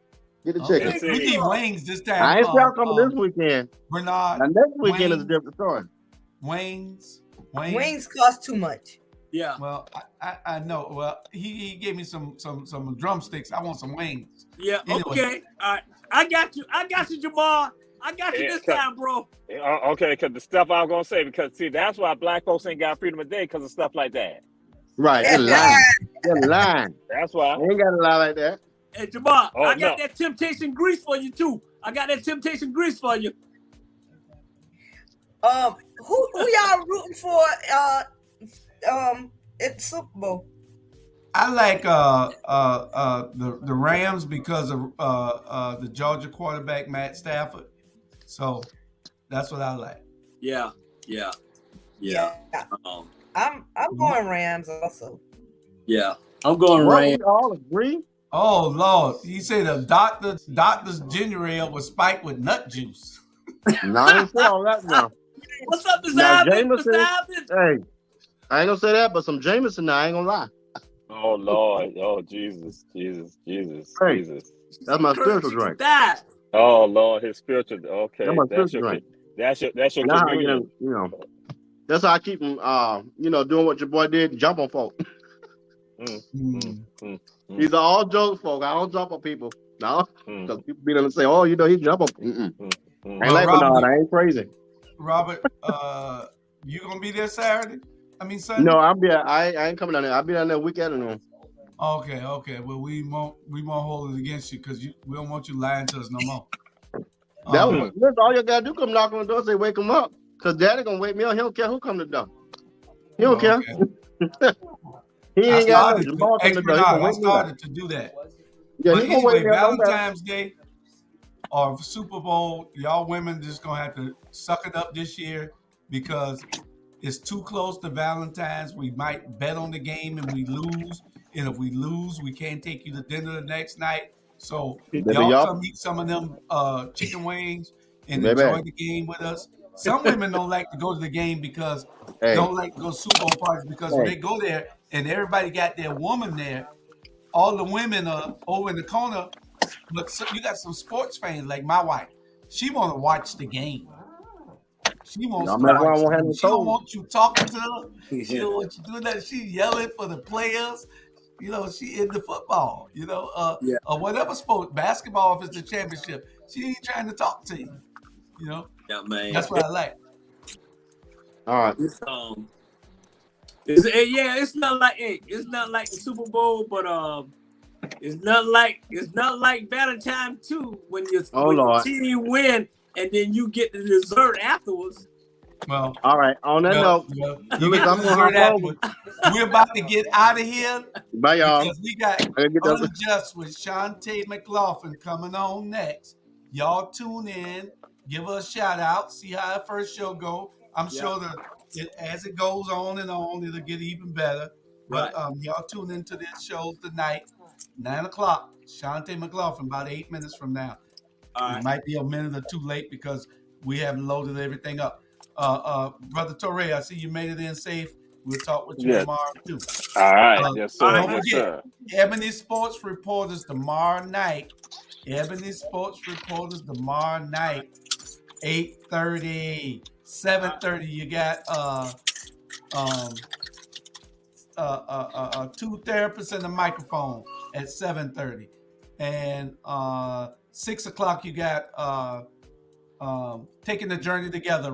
Get the chicken.
We need wings this time.
I ain't y'all coming this weekend.
Bernard.
Now, next weekend is a different story.
Wings
cost too much.
Yeah.
Well, I know. Well, he gave me some drumsticks. I want some wings.
Yeah. Anyway. Okay. All right. I got you, Jamal. I got you this time, bro.
Okay, because the stuff I was gonna say, because see, that's why black folks ain't got freedom of day because of stuff like that.
Right. They're lying. They're lying.
That's why.
They ain't got to lie like that.
Hey, Jamal,
Oh,
I got
no.
that temptation grease for you too. I got that temptation grease for you.
Who y'all rooting for at Super Bowl?
I like the Rams because of the Georgia quarterback Matt Stafford. So that's what I like.
Yeah.
I'm going Rams also.
Yeah. I'm going
Well,
Rams.
we all agree.
Oh Lord, you say the doctor's ginger ale was spiked with nut juice.
No, I ain't say all that now.
What's up, Mr.
Now,
Ivan? Mr.
Jameson,
Ivan?
hey, I ain't gonna say that, but some Jameson now, I ain't gonna lie.
Oh, Lord. Oh, Jesus.
Hey.
Jesus.
That's my spiritual drink.
That.
Oh, Lord, his spiritual. Okay.
That's my spiritual drink.
That's your
That's how I get
communion.
him, that's how I keep him, doing what your boy did, jump on folk. These are all jokes, folk. I don't jump on people. No, because people be able to say, "Oh, he jump on." I ain't like Bernard. I ain't crazy.
Robert, you gonna be there Saturday? I mean Sunday?
No, I ain't coming down there. I'll be down there week afternoon.
Okay. Well, we won't hold it against you because we don't want you lying to us no more.
That's all you gotta do. Come knock on the door, say, "Wake him up," because Daddy gonna wake me up. He don't care who come to the door. He don't care. He ain't got nothing.
I started to do that.
Yeah,
but anyway,
me up,
Valentine's Day or Super Bowl, y'all women just gonna have to suck it up this year because it's too close to Valentine's. We might bet on the game and we lose. And if we lose, we can't take you to dinner the next night. So y'all come eat some of them chicken wings and enjoy the game with us. Some women don't like to go to the game because don't like to go to Super Bowl parties because when they go there and everybody got their woman there, all the women are over in the corner. But you got some sports fans like my wife. She want to watch the game. She wants to watch. She don't want you talking to her. She don't want you doing that. She yelling for the players. She into football. Or whatever sport, basketball if it's the championship. She ain't trying to talk to you.
Yeah, man.
That's what I like.
All right.
It's not like the Super Bowl, but it's not like Valentine too when your team win and then you get the dessert afterwards.
Well,
all right. On that note,
you get the dessert afterwards. We're about to get out of here.
Bye, y'all.
Because we got Unjust with Shantae McLaughlin coming on next. Y'all tune in. Give us a shout out. See how the first show go. I'm sure that as it goes on and on, it'll get even better. But y'all tune into this show tonight, 9:00. Shantae McLaughlin, about 8 minutes from now. It might be a minute or two late because we haven't loaded everything up. Brother Torre, I see you made it in safe. We'll talk with you tomorrow too.
All right. Yes, sir.
Don't forget, Ebony Sports Reporters tomorrow night. 8:30, 7:30. You got two therapists and a microphone at 7:30, and 6:00 you got Taking the Journey Together,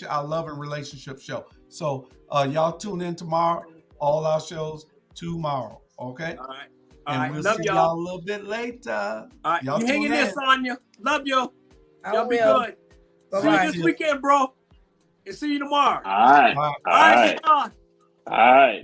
our love and relationship show. So y'all tune in tomorrow. All our shows tomorrow. Okay.
All right.
And we'll see y'all a little bit later.
All right.
Y'all
you hanging there, Sonya. Love you. Y'all be good.
Bye-bye.
See you this weekend, bro. And see you tomorrow.
All right.
All right.
All right.